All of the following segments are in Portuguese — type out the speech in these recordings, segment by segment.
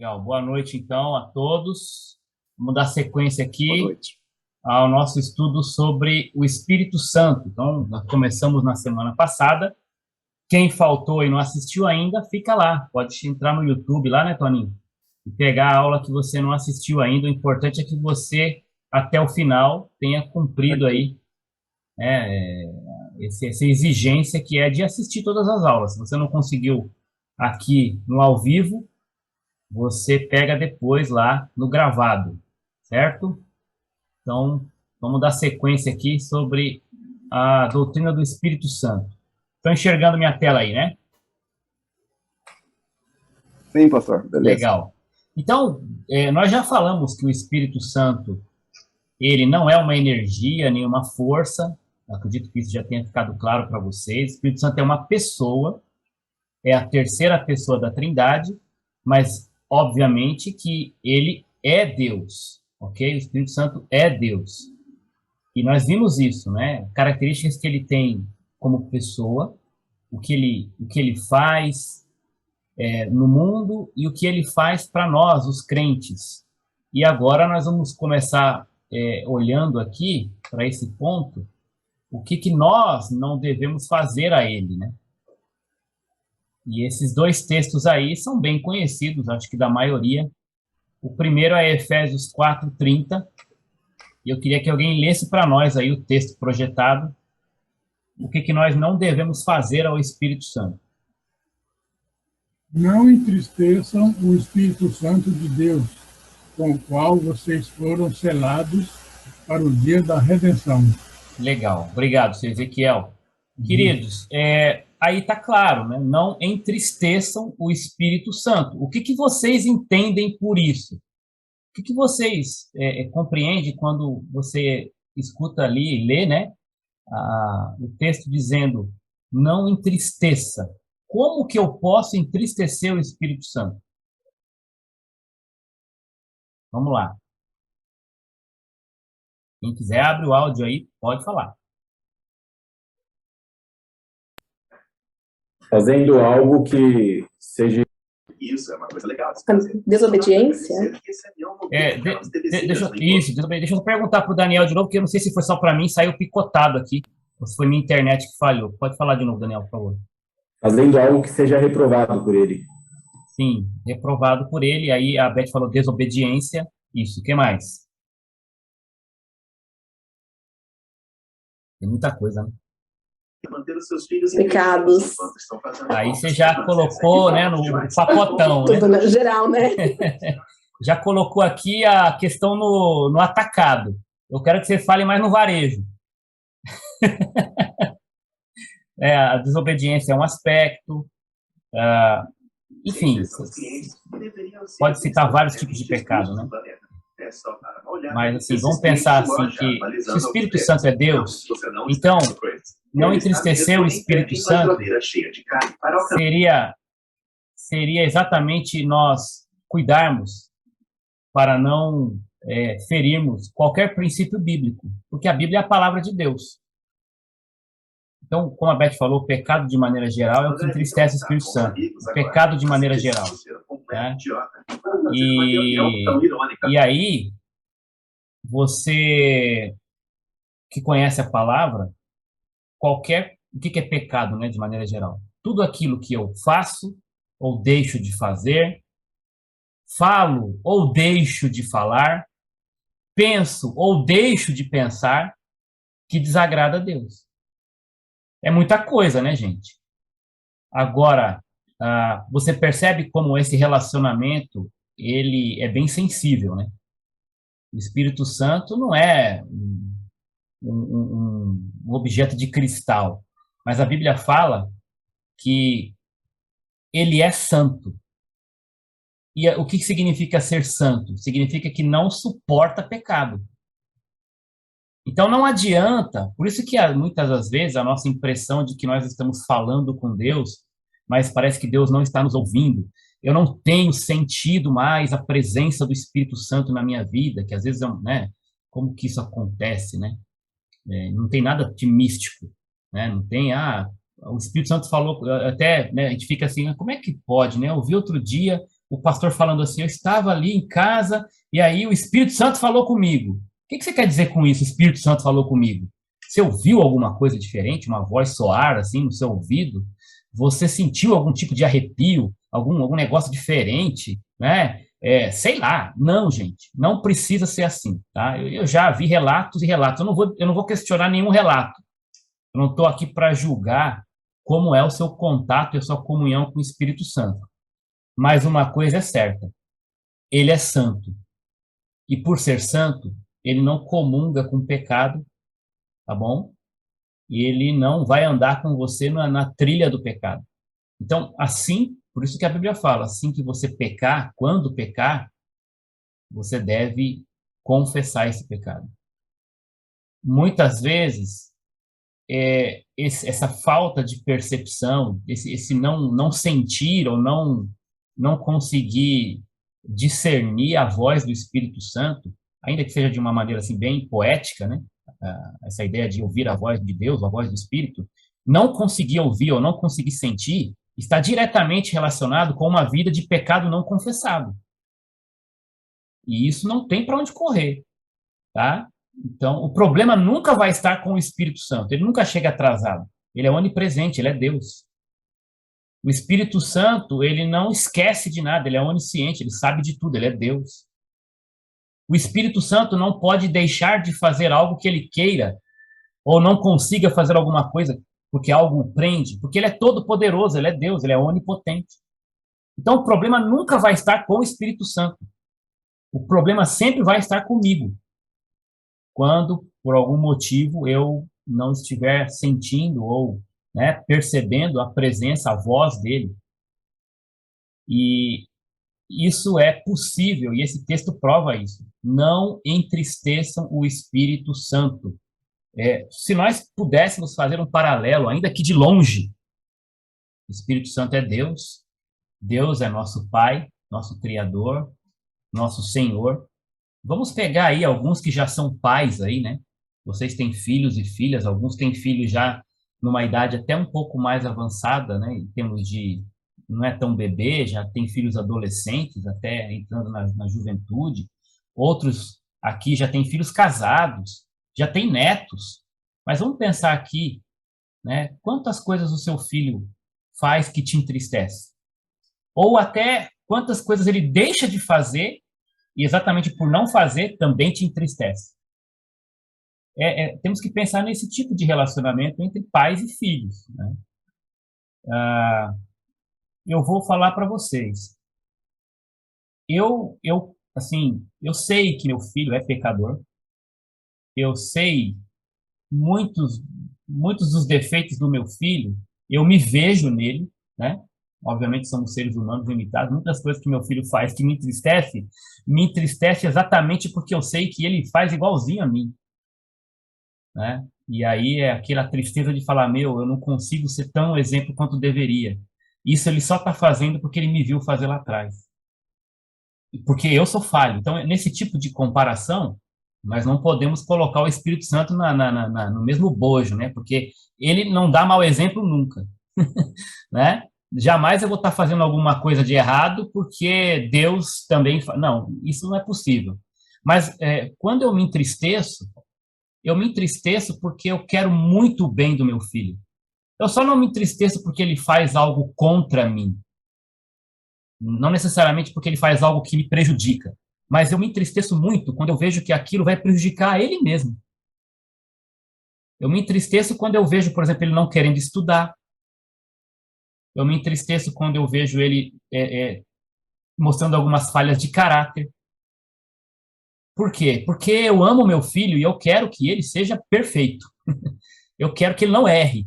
Legal. Boa noite, então, a todos. Vamos dar sequência Boa aqui noite. ao nosso estudo sobre o Espírito Santo. Então, nós começamos na semana passada. Quem faltou e não assistiu ainda, fica lá. Pode entrar no YouTube lá, né, Toninho? E pegar a aula que você não assistiu ainda. O importante é que você, até o final, tenha cumprido aí, né, essa exigência que é de assistir todas as aulas. Se você não conseguiu aqui no ao vivo, você pega depois lá no gravado, certo? Então, vamos dar sequência aqui sobre a doutrina do Espírito Santo. Estão enxergando minha tela aí, né? Sim, pastor. Beleza. Legal. Então, nós já falamos que o Espírito Santo, ele não é uma energia, nem uma força. Acredito que isso já tenha ficado claro para vocês. O Espírito Santo é uma pessoa, é a terceira pessoa da Trindade, mas, obviamente, que ele é Deus, ok? O Espírito Santo é Deus. E nós vimos isso, né? Características que ele tem como pessoa, o que ele faz no mundo e o que ele faz para nós, os crentes. E agora nós vamos começar olhando aqui para esse ponto, o que nós não devemos fazer a ele, né? E esses dois textos aí são bem conhecidos, acho que da maioria. O primeiro é Efésios 4:30, e eu queria que alguém lesse para nós aí o texto projetado, o que nós não devemos fazer ao Espírito Santo. Não entristeçam o Espírito Santo de Deus, com o qual vocês foram selados para o dia da redenção. Legal, obrigado, seu Ezequiel. Queridos, aí está claro, né? Não entristeçam o Espírito Santo. O que vocês entendem por isso? O que vocês compreendem quando você escuta ali e lê, né? O texto dizendo, não entristeça. Como que eu posso entristecer o Espírito Santo? Vamos lá. Quem quiser, abre o áudio aí, pode falar. Fazendo algo que seja... Isso é uma coisa legal. Desobediência? Deixa eu perguntar para o Daniel de novo, porque eu não sei se foi só para mim, saiu picotado aqui, ou se foi minha internet que falhou. Pode falar de novo, Daniel, por favor. Fazendo algo que seja reprovado por ele. Sim, reprovado por ele. Aí a Beth falou desobediência. Isso, o que mais? Tem muita coisa, né? Manter os seus filhos pecados. Aí você já colocou, né, no pacotão, Tudo né? geral, né? Já colocou aqui a questão no atacado. Eu quero que você fale mais no varejo. A desobediência é um aspecto. Enfim, pode citar vários tipos de pecado, né? Mas, assim, vamos pensar assim que se o Espírito Santo é Deus, então, não entristecer o Espírito Santo seria exatamente nós cuidarmos para não ferirmos qualquer princípio bíblico, porque a Bíblia é a palavra de Deus. Então, como a Beth falou, o pecado de maneira geral é o que entristece o Espírito Santo. O pecado de maneira geral. Né? E aí, você que conhece a palavra, o que é pecado, né, de maneira geral? Tudo aquilo que eu faço ou deixo de fazer, falo ou deixo de falar, penso ou deixo de pensar, que desagrada a Deus. É muita coisa, né, gente? Agora, você percebe como esse relacionamento ele é bem sensível, né? O Espírito Santo não é um objeto de cristal, mas a Bíblia fala que ele é santo. E o que significa ser santo? Significa que não suporta pecado. Então não adianta, por isso que muitas das vezes a nossa impressão de que nós estamos falando com Deus, mas parece que Deus não está nos ouvindo. Eu não tenho sentido mais a presença do Espírito Santo na minha vida, que às vezes, né, como que isso acontece, né? Não tem nada de místico, né? Não tem, o Espírito Santo falou, até, né, a gente fica assim, como é que pode, né? Eu vi outro dia o pastor falando assim, eu estava ali em casa e aí o Espírito Santo falou comigo. O que você quer dizer com isso, o Espírito Santo falou comigo? Você ouviu alguma coisa diferente, uma voz soar assim no seu ouvido? Você sentiu algum tipo de arrepio, algum negócio diferente, né? Sei lá, não, gente, não precisa ser assim, tá? Eu já vi relatos e relatos, eu não vou questionar nenhum relato, eu não estou aqui para julgar como é o seu contato e a sua comunhão com o Espírito Santo, mas uma coisa é certa, ele é santo, e por ser santo, ele não comunga com o pecado, tá bom? E ele não vai andar com você na trilha do pecado. Então, assim, por isso que a Bíblia fala, assim que você pecar, quando pecar, você deve confessar esse pecado. Muitas vezes, essa falta de percepção, esse não sentir ou não conseguir discernir a voz do Espírito Santo, ainda que seja de uma maneira assim bem poética, né? Essa ideia de ouvir a voz de Deus, a voz do Espírito, não conseguir ouvir ou não conseguir sentir, está diretamente relacionado com uma vida de pecado não confessado. E isso não tem para onde correr, tá? Então, o problema nunca vai estar com o Espírito Santo, ele nunca chega atrasado, ele é onipresente, ele é Deus. O Espírito Santo, ele não esquece de nada, ele é onisciente, ele sabe de tudo, ele é Deus. O Espírito Santo não pode deixar de fazer algo que ele queira, ou não consiga fazer alguma coisa porque algo o prende, porque ele é todo poderoso, ele é Deus, ele é onipotente. Então o problema nunca vai estar com o Espírito Santo. O problema sempre vai estar comigo. Quando, por algum motivo, eu não estiver sentindo ou, né, percebendo a presença, a voz dele. E isso é possível, e esse texto prova isso. Não entristeçam o Espírito Santo. Se nós pudéssemos fazer um paralelo, ainda que de longe, o Espírito Santo é Deus, Deus é nosso Pai, nosso Criador, nosso Senhor. Vamos pegar aí alguns que já são pais aí, né? Vocês têm filhos e filhas, alguns têm filhos já numa idade até um pouco mais avançada, né? Em termos de, não é tão bebê, já tem filhos adolescentes, até entrando na juventude. Outros aqui já têm filhos casados, já têm netos. Mas vamos pensar aqui, né? Quantas coisas o seu filho faz que te entristece? Ou até quantas coisas ele deixa de fazer e exatamente por não fazer também te entristece. Temos que pensar nesse tipo de relacionamento entre pais e filhos, né? Eu vou falar para vocês. Assim, eu sei que meu filho é pecador. Eu sei muitos dos defeitos do meu filho. Eu me vejo nele, né? Obviamente somos seres humanos limitados. Muitas coisas que meu filho faz que me entristece exatamente porque eu sei que ele faz igualzinho a mim, né? E aí é aquela tristeza de falar, eu não consigo ser tão exemplo quanto deveria. Isso ele só está fazendo porque ele me viu fazer lá atrás. Porque eu sou falho. Então, nesse tipo de comparação, nós não podemos colocar o Espírito Santo no mesmo bojo, né? Porque ele não dá mau exemplo nunca, né? Jamais eu vou estar fazendo alguma coisa de errado porque Deus também... Não, isso não é possível. Mas quando eu me entristeço porque eu quero muito bem do meu filho. Eu só não me entristeço porque ele faz algo contra mim. Não necessariamente porque ele faz algo que me prejudica. Mas eu me entristeço muito quando eu vejo que aquilo vai prejudicar ele mesmo. Eu me entristeço quando eu vejo, por exemplo, ele não querendo estudar. Eu me entristeço quando eu vejo ele mostrando algumas falhas de caráter. Por quê? Porque eu amo meu filho e eu quero que ele seja perfeito. Eu quero que ele não erre,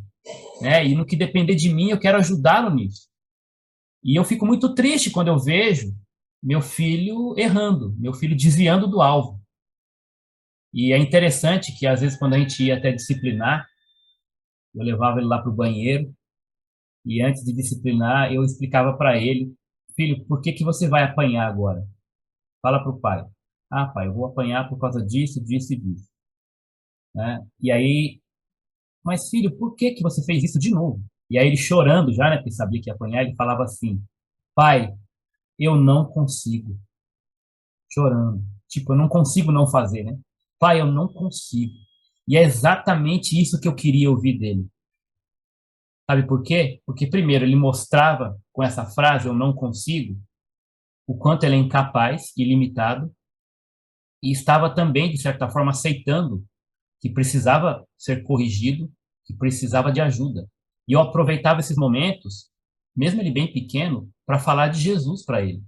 né? E no que depender de mim, eu quero ajudá-lo nisso. E eu fico muito triste quando eu vejo meu filho errando, meu filho desviando do alvo. E é interessante que, às vezes, quando a gente ia até disciplinar, eu levava ele lá para o banheiro, e antes de disciplinar, eu explicava para ele, filho, por que você vai apanhar agora? Fala para o pai. Ah, pai, eu vou apanhar por causa disso, disso e disso. Né? E aí, mas filho, por que você fez isso de novo? E aí ele chorando já, né, porque sabia que ia apanhar, ele falava assim, pai, eu não consigo. Chorando. Tipo, eu não consigo não fazer, né? Pai, eu não consigo. E é exatamente isso que eu queria ouvir dele. Sabe por quê? Porque, primeiro, ele mostrava com essa frase, eu não consigo, o quanto ele é incapaz, ilimitado, e estava também, de certa forma, aceitando que precisava ser corrigido, que precisava de ajuda. E eu aproveitava esses momentos, mesmo ele bem pequeno, para falar de Jesus para ele.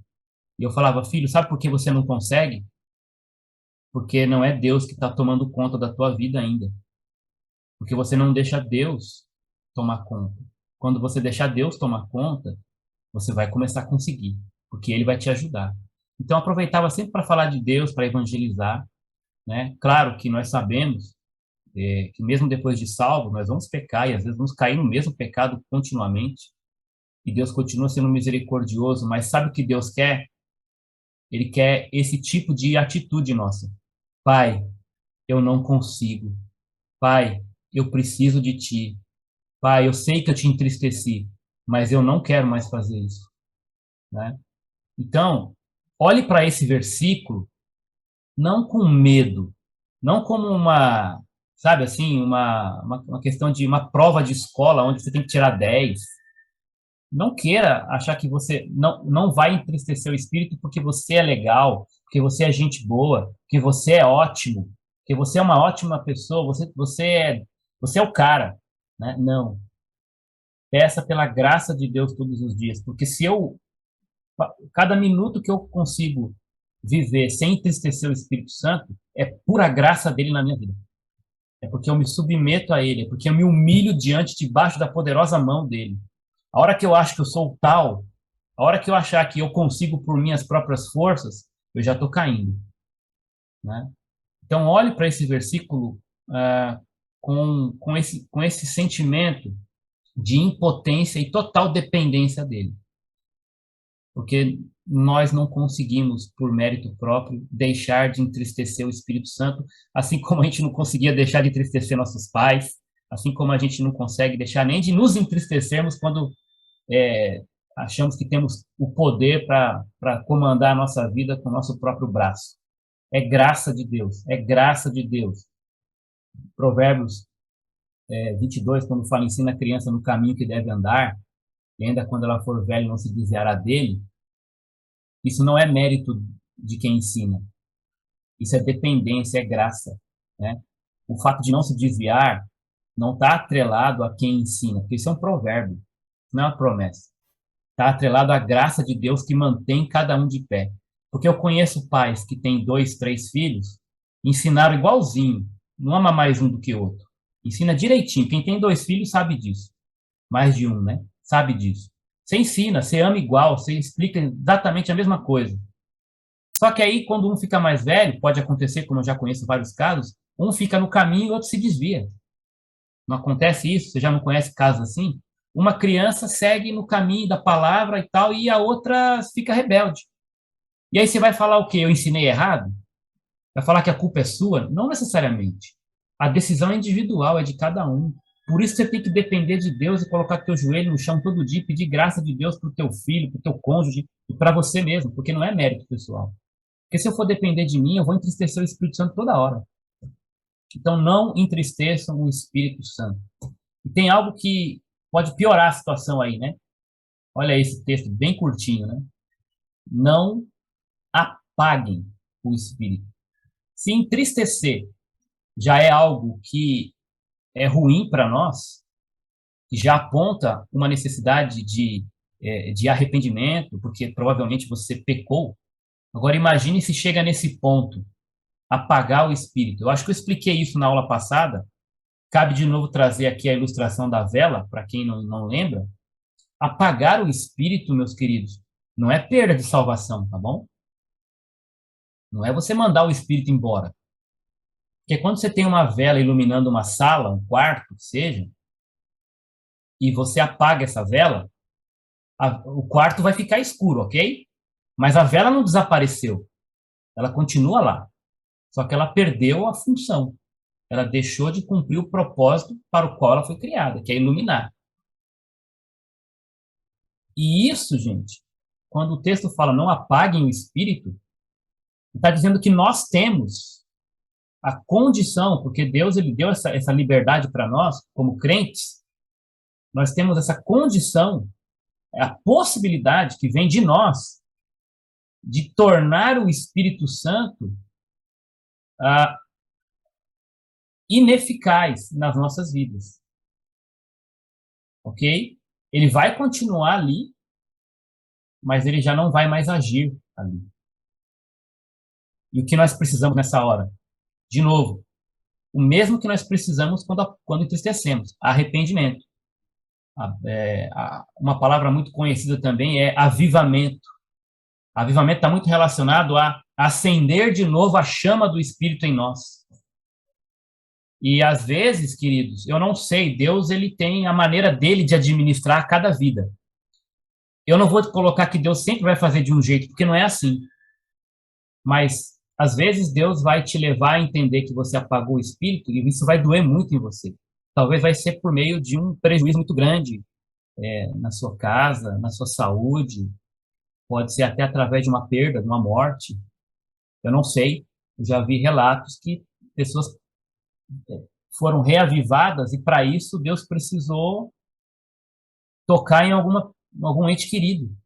E eu falava, filho, sabe por que você não consegue? Porque não é Deus que está tomando conta da tua vida ainda. Porque você não deixa Deus tomar conta. Quando você deixar Deus tomar conta, você vai começar a conseguir, porque Ele vai te ajudar. Então, eu aproveitava sempre para falar de Deus, para evangelizar, né? Claro que nós sabemos que mesmo depois de salvo, nós vamos pecar e às vezes vamos cair no mesmo pecado continuamente. E Deus continua sendo misericordioso, mas sabe o que Deus quer? Ele quer esse tipo de atitude nossa. Pai, eu não consigo. Pai, eu preciso de ti. Pai, eu sei que eu te entristeci, mas eu não quero mais fazer isso, né? Então, olhe para esse versículo não com medo, não como uma, sabe assim, uma questão de uma prova de escola onde você tem que tirar 10. Não queira achar que você não vai entristecer o espírito porque você é legal, porque você é gente boa, porque você é ótimo, porque você é uma ótima pessoa, você é o cara, né? Não. Peça pela graça de Deus todos os dias, porque se eu cada minuto que eu consigo viver sem entristecer o Espírito Santo é pura graça dele na minha vida. É porque eu me submeto a ele, é porque eu me humilho debaixo da poderosa mão dele. A hora que eu acho que eu sou tal, a hora que eu achar que eu consigo por minhas próprias forças, eu já estou caindo, né? Então, olhe para esse versículo com esse sentimento de impotência e total dependência dele. Porque nós não conseguimos, por mérito próprio, deixar de entristecer o Espírito Santo, assim como a gente não conseguia deixar de entristecer nossos pais, assim como a gente não consegue deixar nem de nos entristecermos quando achamos que temos o poder para comandar a nossa vida com o nosso próprio braço. É graça de Deus, é graça de Deus. Provérbios 22, quando fala, ensina a criança no caminho que deve andar, e ainda quando ela for velha não se desviará dele. Isso não é mérito de quem ensina. Isso é dependência, é graça, né? O fato de não se desviar não está atrelado a quem ensina, porque isso é um provérbio, não é uma promessa. Está atrelado à graça de Deus que mantém cada um de pé. Porque eu conheço pais que têm 2, 3 filhos, ensinaram igualzinho, não ama mais um do que outro. Ensina direitinho. Quem tem 2 filhos sabe disso. Mais de um, né? Sabe disso. Você ensina, você ama igual, você explica exatamente a mesma coisa. Só que aí, quando um fica mais velho, pode acontecer, como eu já conheço vários casos, um fica no caminho e o outro se desvia. Não acontece isso? Você já não conhece casos assim? Uma criança segue no caminho da palavra e tal, e a outra fica rebelde. E aí você vai falar o quê? Eu ensinei errado? Vai falar que a culpa é sua? Não necessariamente. A decisão é individual, é de cada um. Por isso você tem que depender de Deus e colocar teu joelho no chão todo dia e pedir graça de Deus para o teu filho, para o teu cônjuge e para você mesmo, porque não é mérito pessoal. Porque se eu for depender de mim, eu vou entristecer o Espírito Santo toda hora. Então não entristeçam o Espírito Santo. E tem algo que pode piorar a situação aí, né? Olha esse texto bem curtinho, né? Não apaguem o Espírito. Se entristecer já é algo que é ruim para nós, que já aponta uma necessidade de arrependimento, porque provavelmente você pecou. Agora imagine se chega nesse ponto, apagar o espírito. Eu acho que eu expliquei isso na aula passada. Cabe de novo trazer aqui a ilustração da vela, para quem não lembra. Apagar o espírito, meus queridos, não é perda de salvação, tá bom? Não é você mandar o espírito embora. Porque quando você tem uma vela iluminando uma sala, um quarto, que seja, e você apaga essa vela, o quarto vai ficar escuro, ok? Mas a vela não desapareceu. Ela continua lá. Só que ela perdeu a função. Ela deixou de cumprir o propósito para o qual ela foi criada, que é iluminar. E isso, gente, quando o texto fala não apaguem o espírito, está dizendo que nós temos a condição, porque Deus ele deu essa liberdade para nós, como crentes, nós temos essa condição, a possibilidade que vem de nós, de tornar o Espírito Santo ineficaz nas nossas vidas. Ok? Ele vai continuar ali, mas ele já não vai mais agir ali. E o que nós precisamos nessa hora? De novo, o mesmo que nós precisamos quando entristecemos, arrependimento. Uma palavra muito conhecida também é avivamento. Avivamento está muito relacionado a acender de novo a chama do Espírito em nós. E às vezes, queridos, eu não sei, Deus ele tem a maneira dele de administrar cada vida. Eu não vou colocar que Deus sempre vai fazer de um jeito, porque não é assim. Mas, às vezes, Deus vai te levar a entender que você apagou o Espírito e isso vai doer muito em você. Talvez vai ser por meio de um prejuízo muito grande na sua casa, na sua saúde. Pode ser até através de uma perda, de uma morte. Eu não sei. Eu já vi relatos que pessoas foram reavivadas e, para isso, Deus precisou tocar em algum ente querido.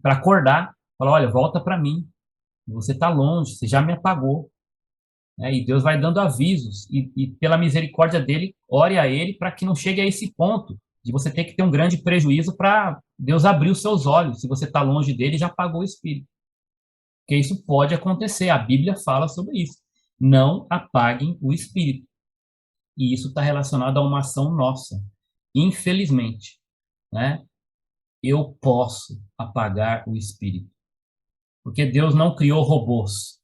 Para acordar. Falar, olha, volta para mim. Você está longe, você já me apagou. E Deus vai dando avisos. E pela misericórdia dele, ore a ele para que não chegue a esse ponto de você ter que ter um grande prejuízo para Deus abrir os seus olhos. Se você está longe dele, já apagou o Espírito. Porque isso pode acontecer. A Bíblia fala sobre isso. Não apaguem o Espírito. E isso está relacionado a uma ação nossa. Infelizmente, eu posso apagar o Espírito. Porque Deus não criou robôs.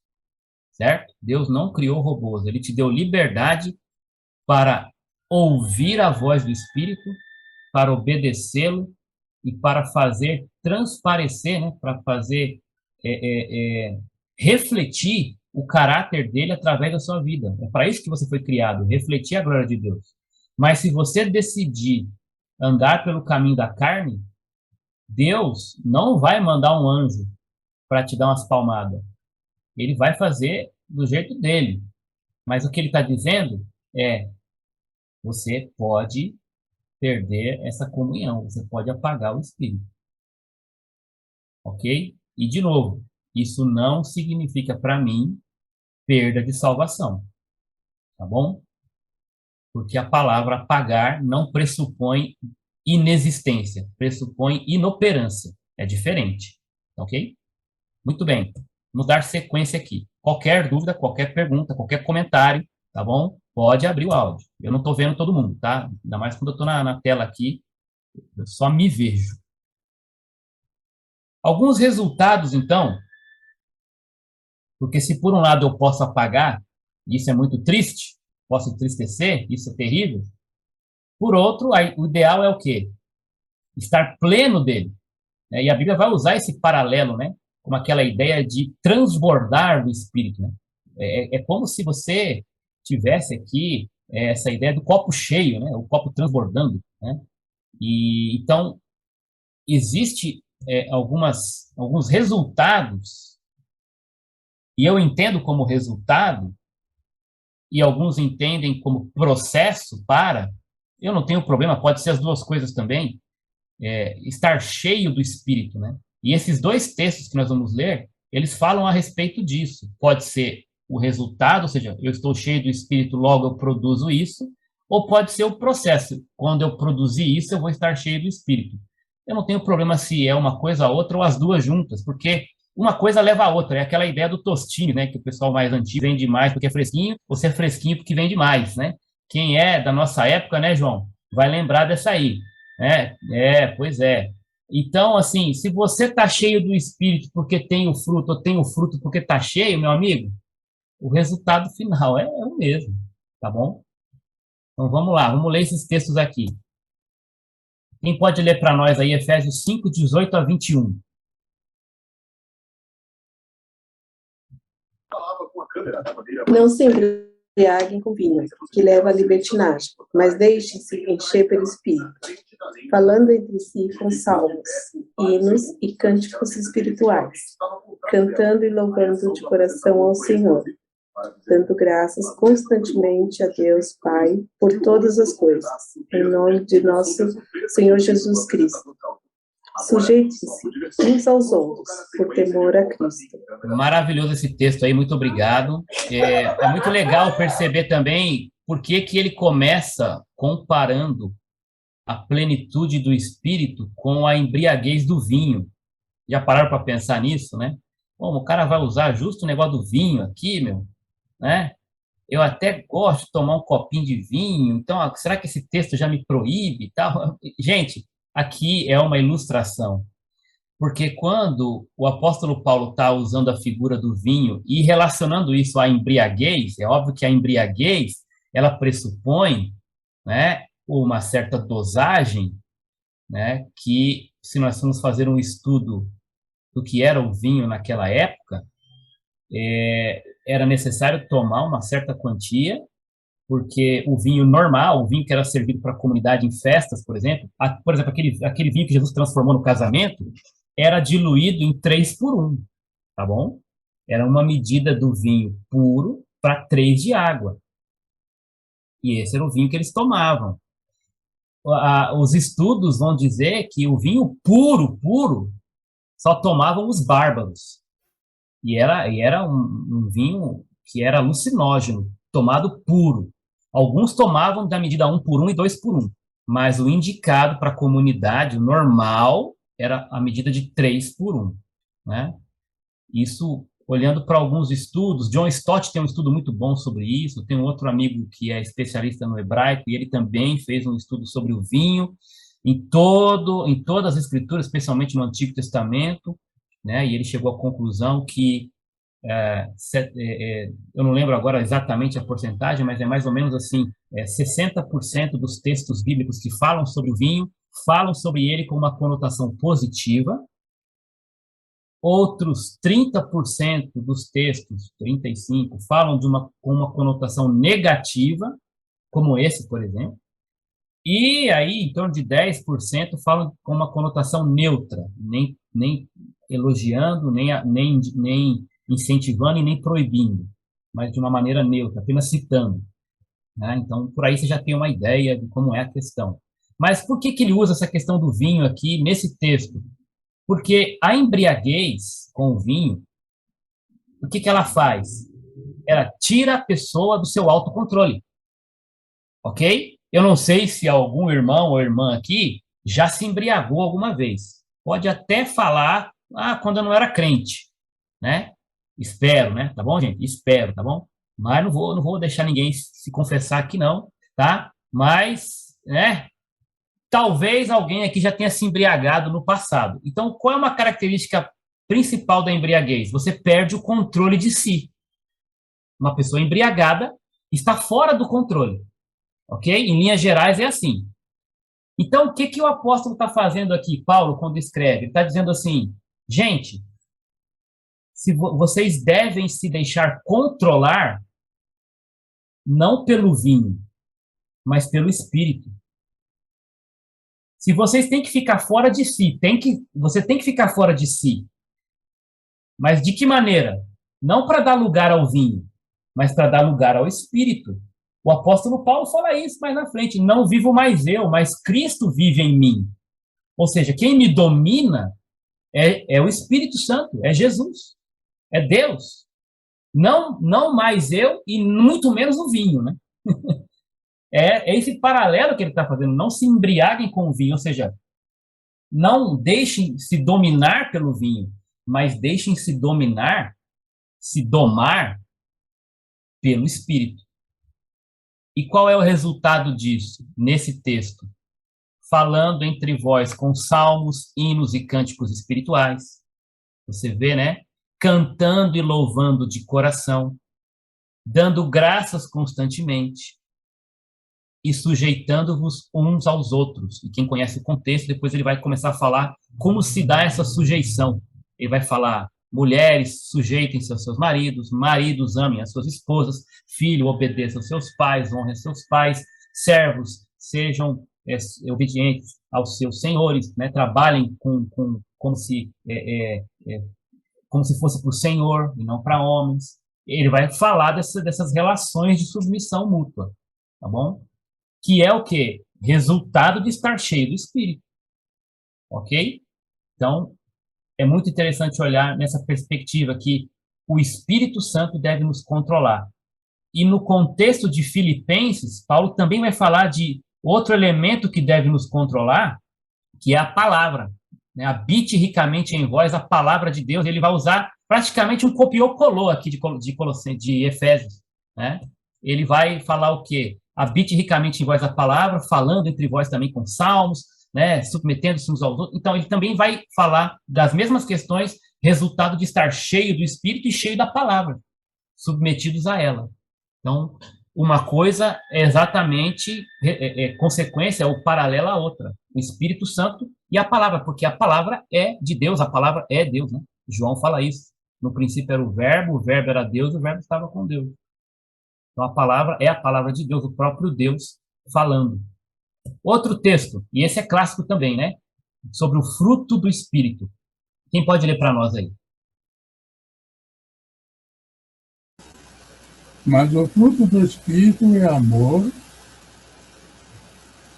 Certo? Deus não criou robôs. Ele te deu liberdade para ouvir a voz do Espírito, para obedecê-lo e para fazer transparecer, para fazer refletir o caráter dele através da sua vida. É para isso que você foi criado, refletir a glória de Deus. Mas se você decidir andar pelo caminho da carne, Deus não vai mandar um anjo para te dar umas palmadas. Ele vai fazer do jeito dele. Mas o que ele está dizendo é, você pode perder essa comunhão, você pode apagar o Espírito. Ok? E, de novo, isso não significa para mim perda de salvação. Tá bom? Porque a palavra apagar não pressupõe inexistência, pressupõe inoperância. É diferente. Ok? Muito bem. Vamos dar sequência aqui. Qualquer dúvida, qualquer pergunta, qualquer comentário, tá bom? Pode abrir o áudio. Eu não estou vendo todo mundo, tá? Ainda mais quando eu estou na tela aqui, eu só me vejo. Alguns resultados, então, porque se por um lado eu posso apagar, isso é muito triste, posso entristecer, isso é terrível, por outro, o ideal é o quê? Estar pleno dele. E a Bíblia vai usar esse paralelo, como aquela ideia de transbordar do Espírito. É como se você tivesse aqui essa ideia do copo cheio, o copo transbordando. E, então, existe alguns resultados, e eu entendo como resultado, e alguns entendem como processo eu não tenho problema, pode ser as duas coisas também, estar cheio do Espírito, E esses dois textos que nós vamos ler, eles falam a respeito disso. Pode ser o resultado, ou seja, eu estou cheio do Espírito, logo eu produzo isso, ou pode ser o processo. Quando eu produzir isso, eu vou estar cheio do Espírito. Eu não tenho problema se é uma coisa ou outra, ou as duas juntas, porque uma coisa leva a outra. É aquela ideia do tostinho, que o pessoal mais antigo vende mais porque é fresquinho, ou se é fresquinho porque vende mais, Quem é da nossa época, João, vai lembrar dessa aí. Pois é. Então, assim, se você está cheio do Espírito porque tem o fruto, ou tem o fruto porque está cheio, meu amigo, o resultado final é o mesmo, tá bom? Então, vamos lá, vamos ler esses textos aqui. Quem pode ler para nós aí Efésios 5, 18 a 21? Não sempre embriaguem com vinho, que leva à libertinagem, mas deixem-se encher pelo Espírito, falando entre si com salmos, hinos e cânticos espirituais, cantando e louvando de coração ao Senhor, dando graças constantemente a Deus Pai por todas as coisas, em nome de nosso Senhor Jesus Cristo. Sujeite-se uns aos outros, por temor a Cristo. Maravilhoso esse texto aí, muito obrigado. É muito legal perceber também por que ele começa comparando a plenitude do Espírito com a embriaguez do vinho. Já pararam para pensar nisso, né? Bom, o cara vai usar justo o negócio do vinho aqui, meu, né? Eu até gosto de tomar um copinho de vinho, então será que esse texto já me proíbe e tal? Gente, aqui é uma ilustração, porque quando o apóstolo Paulo está usando a figura do vinho e relacionando isso à embriaguez, é óbvio que a embriaguez, ela pressupõe, né, uma certa dosagem, né, que se nós formos fazer um estudo do que era o vinho naquela época, era necessário tomar uma certa quantia, porque o vinho normal, o vinho que era servido para a comunidade em festas, por exemplo, aquele vinho que Jesus transformou no casamento, era diluído em 3 por 1, tá bom? Era uma medida do vinho puro para 3 de água. E esse era o vinho que eles tomavam. Os estudos vão dizer que o vinho puro, só tomavam os bárbaros. E era um vinho que era alucinógeno, tomado puro. Alguns tomavam da medida 1 por 1 e 2 por 1, mas o indicado para a comunidade, o normal, era a medida de 3 por 1, né? Isso, olhando para alguns estudos, John Stott tem um estudo muito bom sobre isso, tem um outro amigo que é especialista no hebraico, e ele também fez um estudo sobre o vinho, em todas as escrituras, especialmente no Antigo Testamento, né? E ele chegou à conclusão que eu não lembro agora exatamente a porcentagem, mas é mais ou menos assim, 60% dos textos bíblicos que falam sobre o vinho, falam sobre ele com uma conotação positiva, outros 30% dos textos, 35%, falam com uma conotação negativa, como esse, por exemplo, e aí em torno de 10% falam com uma conotação neutra, nem elogiando, nem incentivando e nem proibindo, mas de uma maneira neutra, apenas citando, né? Então, por aí você já tem uma ideia de como é a questão. Mas por que ele usa essa questão do vinho aqui nesse texto? Porque a embriaguez com o vinho, o que ela faz? Ela tira a pessoa do seu autocontrole, ok? Eu não sei se algum irmão ou irmã aqui já se embriagou alguma vez. Pode até falar, quando eu não era crente, né? Espero, né? Tá bom, gente? Espero, tá bom? Mas não vou deixar ninguém se confessar aqui, não, tá? Mas, né? Talvez alguém aqui já tenha se embriagado no passado. Então, qual é uma característica principal da embriaguez? Você perde o controle de si. Uma pessoa embriagada está fora do controle, ok? Em linhas gerais é assim. Então, o que o apóstolo está fazendo aqui, Paulo, quando escreve? Ele está dizendo assim, gente, vocês devem se deixar controlar não pelo vinho, mas pelo Espírito. Se vocês têm que ficar fora de si, você tem que ficar fora de si. Mas de que maneira? Não para dar lugar ao vinho, mas para dar lugar ao Espírito. O apóstolo Paulo fala isso mais na frente. Não vivo mais eu, mas Cristo vive em mim. Ou seja, quem me domina é o Espírito Santo, é Jesus. É Deus. Não mais eu e muito menos o vinho, né? É esse paralelo que ele está fazendo. Não se embriaguem com o vinho, ou seja, não deixem se dominar pelo vinho, mas deixem se domar pelo Espírito. E qual é o resultado disso nesse texto? Falando entre vós com salmos, hinos e cânticos espirituais. Você vê, né? Cantando e louvando de coração, dando graças constantemente e sujeitando-vos uns aos outros. E quem conhece o contexto, depois ele vai começar a falar como se dá essa sujeição. Ele vai falar mulheres sujeitem-se aos seus maridos, maridos amem as suas esposas, filho obedeça aos seus pais, honre aos seus pais, servos sejam obedientes aos seus senhores, né? Trabalhem como se fosse para o Senhor e não para homens. Ele vai falar dessas relações de submissão mútua, tá bom? Que é o quê? Resultado de estar cheio do Espírito, ok? Então, é muito interessante olhar nessa perspectiva que o Espírito Santo deve nos controlar. E no contexto de Filipenses, Paulo também vai falar de outro elemento que deve nos controlar, que é a palavra, né? Habite ricamente em vós a palavra de Deus. Ele vai usar praticamente um copiou-colou aqui de Efésios, né? Ele vai falar o quê? Habite ricamente em vós a palavra, falando entre vós também com salmos, né? Submetendo-se uns aos outros. Então, ele também vai falar das mesmas questões, resultado de estar cheio do Espírito e cheio da palavra, submetidos a ela. Então, uma coisa é exatamente consequência ou paralela à outra. O Espírito Santo e a palavra, porque a palavra é de Deus, a palavra é Deus, né? João fala isso. No princípio era o verbo era Deus, e o verbo estava com Deus. Então, a palavra é a palavra de Deus, o próprio Deus falando. Outro texto, e esse é clássico também, né? Sobre o fruto do Espírito. Quem pode ler para nós aí? Mas o fruto do Espírito é amor,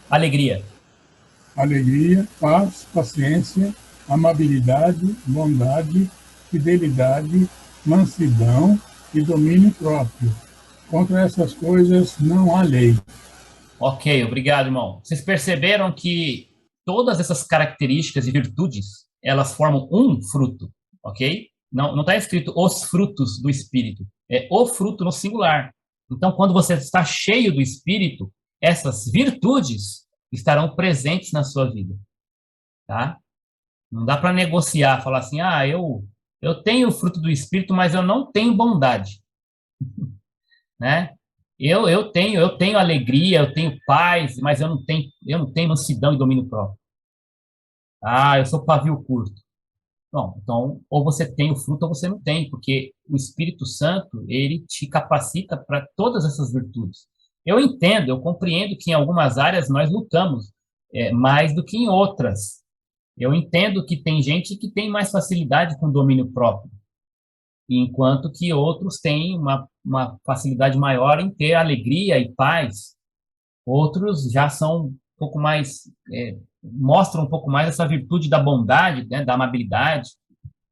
alegria, paz, paciência, amabilidade, bondade, fidelidade, mansidão e domínio próprio. Contra essas coisas não há lei. Ok, obrigado, irmão. Vocês perceberam que todas essas características e virtudes, elas formam um fruto, ok? Não está escrito os frutos do Espírito, é o fruto no singular. Então, quando você está cheio do Espírito, essas virtudes estarão presentes na sua vida, tá? Não dá para negociar, falar assim, eu tenho o fruto do Espírito, mas eu não tenho bondade, né? Eu tenho alegria, eu tenho paz, mas eu não tenho mansidão e domínio próprio. Eu sou pavio curto. Bom, então, ou você tem o fruto ou você não tem, porque o Espírito Santo, ele te capacita para todas essas virtudes. Eu compreendo que em algumas áreas nós lutamos mais do que em outras. Eu entendo que tem gente que tem mais facilidade com domínio próprio, enquanto que outros têm uma facilidade maior em ter alegria e paz. Outros já são um pouco mais, mostram um pouco mais essa virtude da bondade, né, da amabilidade.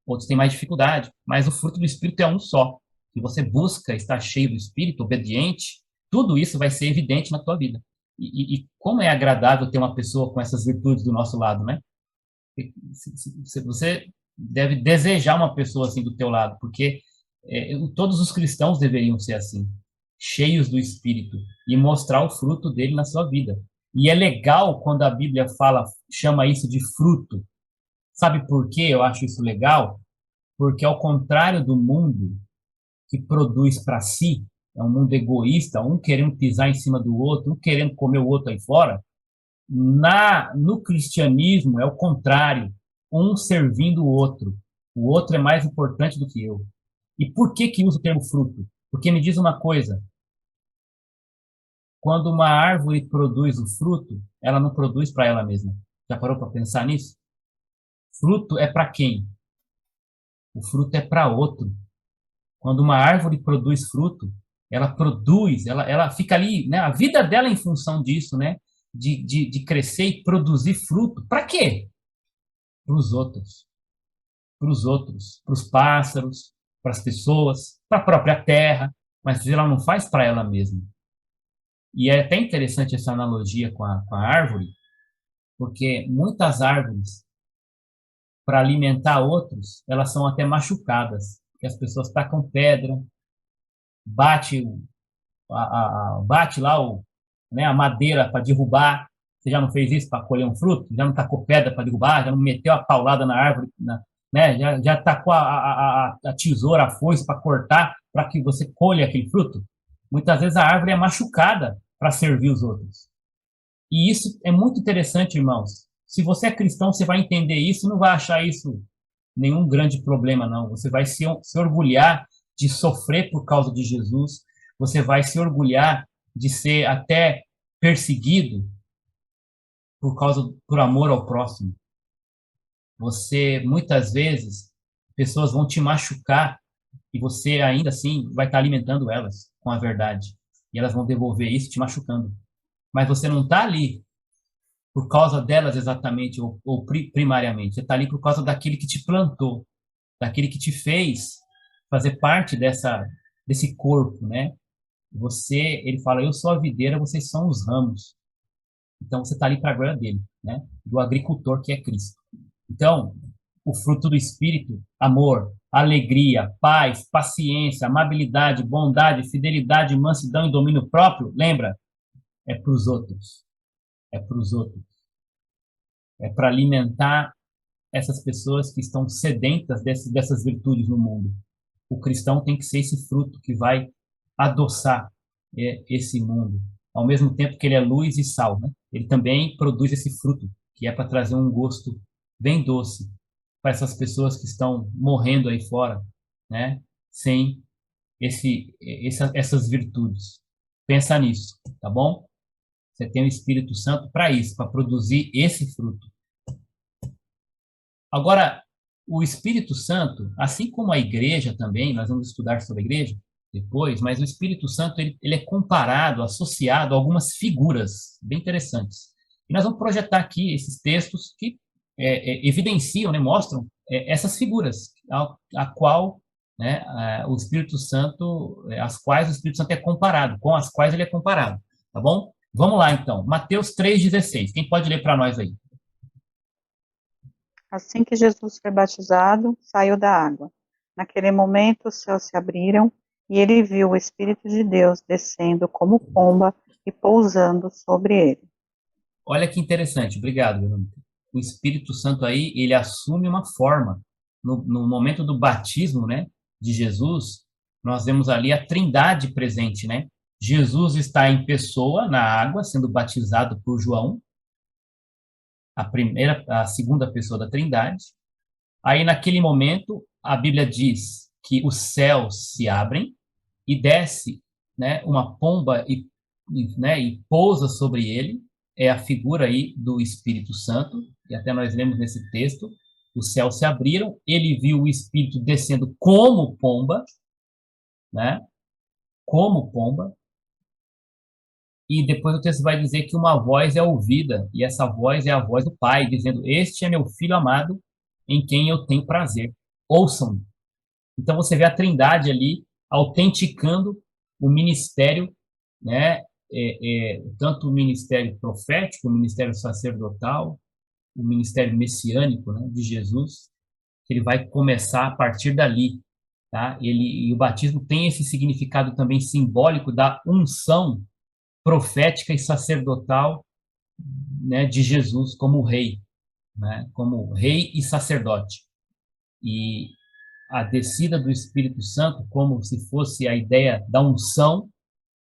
Outros têm mais dificuldade, mas o fruto do Espírito é um só. Se você busca estar cheio do Espírito, obediente, tudo isso vai ser evidente na tua vida. E como é agradável ter uma pessoa com essas virtudes do nosso lado, né? Você deve desejar uma pessoa assim do teu lado, porque todos os cristãos deveriam ser assim, cheios do Espírito, e mostrar o fruto dele na sua vida. E é legal quando a Bíblia chama isso de fruto. Sabe por que eu acho isso legal? Porque ao contrário do mundo que produz para si, é um mundo egoísta, um querendo pisar em cima do outro, um querendo comer o outro aí fora, no cristianismo é o contrário, um servindo o outro é mais importante do que eu. E por que uso o termo fruto? Porque me diz uma coisa, quando uma árvore produz o fruto, ela não produz para ela mesma. Já parou para pensar nisso? Fruto é para quem? O fruto é para outro. Quando uma árvore produz fruto, ela fica ali, né? A vida dela é em função disso, né? De crescer e produzir fruto. Para quê? Para os outros. Para os pássaros, para as pessoas, para a própria terra, mas ela não faz para ela mesma. E é até interessante essa analogia com a árvore, porque muitas árvores, para alimentar outros, elas são até machucadas, porque as pessoas tacam pedra, bate lá a madeira para derrubar. Você já não fez isso para colher um fruto? Já não tacou pedra para derrubar? Já não meteu a paulada na árvore, né? Já tacou a tesoura, a foice para cortar, para que você colha aquele fruto? Muitas vezes a árvore é machucada para servir os outros. E isso é muito interessante, irmãos. Se você é cristão, você vai entender isso e não vai achar isso nenhum grande problema, não. Você vai se orgulhar de sofrer por causa de Jesus, você vai se orgulhar de ser até perseguido por amor ao próximo. Você, muitas vezes, pessoas vão te machucar e você, ainda assim, vai estar alimentando elas com a verdade. E elas vão devolver isso te machucando. Mas você não está ali por causa delas exatamente, ou primariamente. Você está ali por causa daquele que te plantou, daquele que te fez fazer parte desse corpo, né? Ele fala, eu sou a videira, vocês são os ramos. Então, você está ali para a glória dele, né? Do agricultor que é Cristo. Então, o fruto do Espírito, amor, alegria, paz, paciência, amabilidade, bondade, fidelidade, mansidão e domínio próprio, lembra? É para os outros. É para os outros. É para alimentar essas pessoas que estão sedentas dessas virtudes no mundo. O cristão tem que ser esse fruto que vai adoçar esse mundo. Ao mesmo tempo que ele é luz e sal, né? Ele também produz esse fruto, que é para trazer um gosto bem doce para essas pessoas que estão morrendo aí fora, né? Sem essas virtudes. Pensa nisso, tá bom? Você tem o Espírito Santo para isso, para produzir esse fruto. Agora, o Espírito Santo, assim como a igreja também, nós vamos estudar sobre a igreja depois, mas o Espírito Santo ele é comparado, associado a algumas figuras bem interessantes. E nós vamos projetar aqui esses textos que evidenciam, né, mostram essas figuras a qual, né, o Espírito Santo, as quais o Espírito Santo é comparado, com as quais ele é comparado, tá bom? Vamos lá, então. Mateus 3,16. Quem pode ler para nós aí? Assim que Jesus foi batizado, saiu da água. Naquele momento, os céus se abriram e ele viu o Espírito de Deus descendo como pomba e pousando sobre ele. Olha que interessante. Obrigado, Verônica. O Espírito Santo aí, ele assume uma forma. No momento do batismo, né, de Jesus, nós vemos ali a Trindade presente, né? Jesus está em pessoa na água, sendo batizado por João, a segunda pessoa da Trindade. Aí, naquele momento, a Bíblia diz que os céus se abrem e desce, né, uma pomba e pousa sobre ele. É a figura aí do Espírito Santo, e até nós lemos nesse texto, os céus se abriram, ele viu o Espírito descendo como pomba, né, como pomba, e depois o texto vai dizer que uma voz é ouvida, e essa voz é a voz do Pai, dizendo, este é meu Filho amado, em quem eu tenho prazer, ouçam-me. Então você vê a Trindade ali, autenticando o ministério, né, tanto o ministério profético, o ministério sacerdotal, o ministério messiânico, né, de Jesus, que ele vai começar a partir dali, tá? E o batismo tem esse significado também simbólico da unção profética e sacerdotal, né, de Jesus como rei, né, como rei e sacerdote. E a descida do Espírito Santo como se fosse a ideia da unção